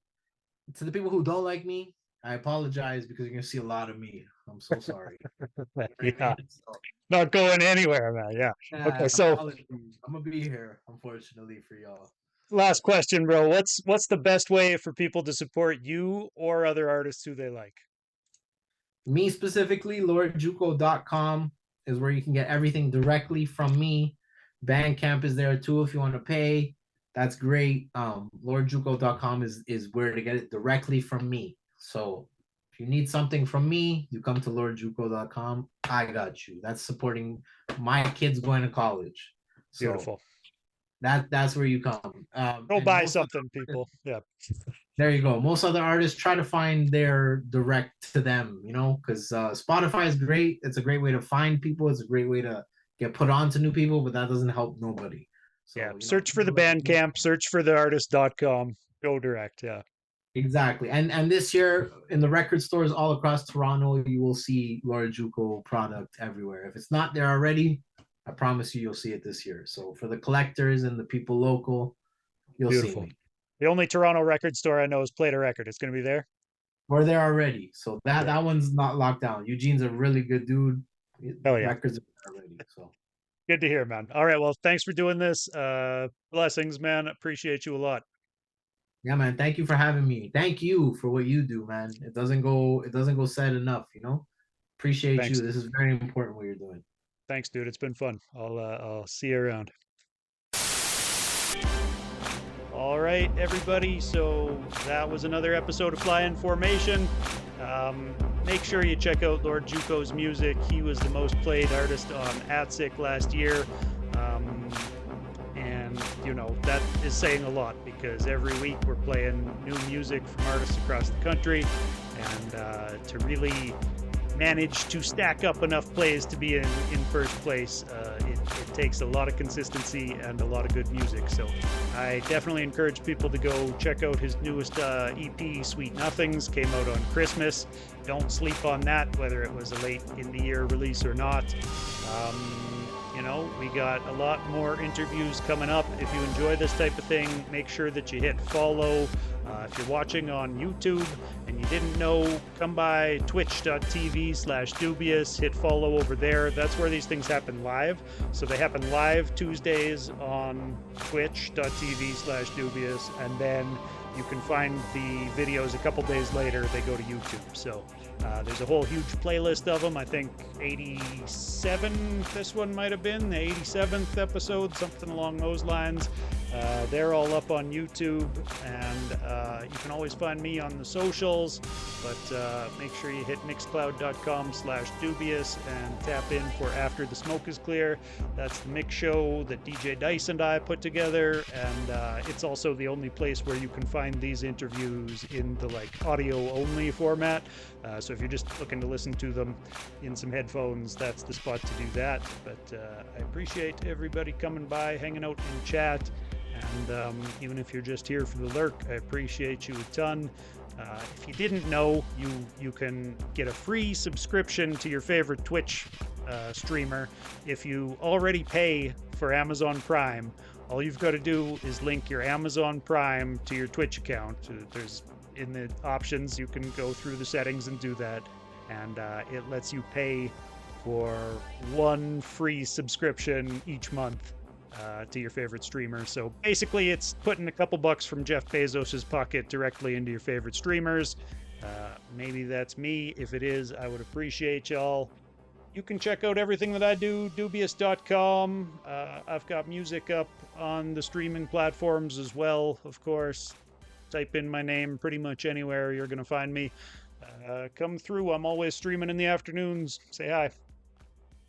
to the people who don't like me, I apologize because you're gonna see a lot of me. I'm so sorry. You know what I Yeah. mean? So, Not going anywhere, man. Yeah. Okay. So apologies. I'm gonna be here, unfortunately, for y'all. last question, bro. What's the best way for people to support you or other artists who they like? Me specifically, LordJuco.com is where you can get everything directly from me. Bandcamp is there too if you want to pay. That's great. LordJuco.com is where to get it directly from me. So if you need something from me, you come to LordJuco.com. I got you. That's supporting my kids going to college. So Beautiful. that's where you come. Go And buy most other something, artists, people. Yeah, there you go. Most other artists try to find their direct to them, because Spotify is great. It's a great way to find people. It's a great way to get put on to new people, but that doesn't help nobody. yeah. So, Search for the people like me. Bandcamp. Search for the artist.com. Go direct. Yeah, Exactly. And this year in the record stores all across Toronto, you will see Laura Juco product everywhere. If it's not there already, I promise you'll see it this year. So for the collectors and the people local, you'll see beautiful. me. The only Toronto record store I know is Play to Record. It's going to be there. We're there already. So that Great. that one's not locked down. Eugene's a really good dude. Hell yeah. Records are there already. So Good to hear, man. All right. Well, thanks for doing this. Blessings, man. Appreciate you a lot. yeah, man. Thank you for having me. Thank you for what you do, man. It doesn't go said enough. Appreciate you. Thanks. This is very important what you're doing. Thanks, dude. It's been fun. I'll see you around. All right, everybody. So that was another episode of Fly In Formation. Make sure you check out Lord Juco's music. He was the most played artist on ATSIC last year. And, that is saying a lot because every week we're playing new music from artists across the country. And to really manage to stack up enough plays to be in first place, it takes a lot of consistency and a lot of good music. So I definitely encourage people to go check out his newest EP, Sweet Nothings. Came out on Christmas. Don't sleep on that, whether it was a late in the year release or not. We got a lot more interviews coming up. If you enjoy this type of thing, make sure that you hit follow. If you're watching on YouTube and you didn't know, come by twitch.tv/Doobyis, hit follow over there. That's where these things happen live. So they happen live Tuesdays on twitch.tv/Doobyis, and then you can find the videos a couple days later. They go to YouTube. So there's a whole huge playlist of them. I think 87, this one might have been the 87th episode, something along those lines. They're all up on YouTube, and you can always find me on the socials, but make sure you hit mixcloud.com/Doobyis and tap in for After the Smoke is Clear. That's the mix show that DJ Dice and I put together, and it's also the only place where you can find these interviews in the audio only format. So if you're just looking to listen to them in some headphones, that's the spot to do that. But I appreciate everybody coming by, hanging out in chat. And even if you're just here for the lurk, I appreciate you a ton. If you didn't know, you can get a free subscription to your favorite Twitch streamer. If you already pay for Amazon Prime, all you've got to do is link your Amazon Prime to your Twitch account. There's in the options, you can go through the settings and do that. And it lets you pay for one free subscription each month to your favorite streamer. So basically it's putting a couple bucks from Jeff Bezos's pocket directly into your favorite streamers. Maybe that's me. If it is, I would appreciate y'all. You can check out everything that I do, Doobyis.com. I've got music up on the streaming platforms as well, of course. Type in my name pretty much anywhere, you're going to find me. Come through. I'm always streaming in the afternoons. Say hi.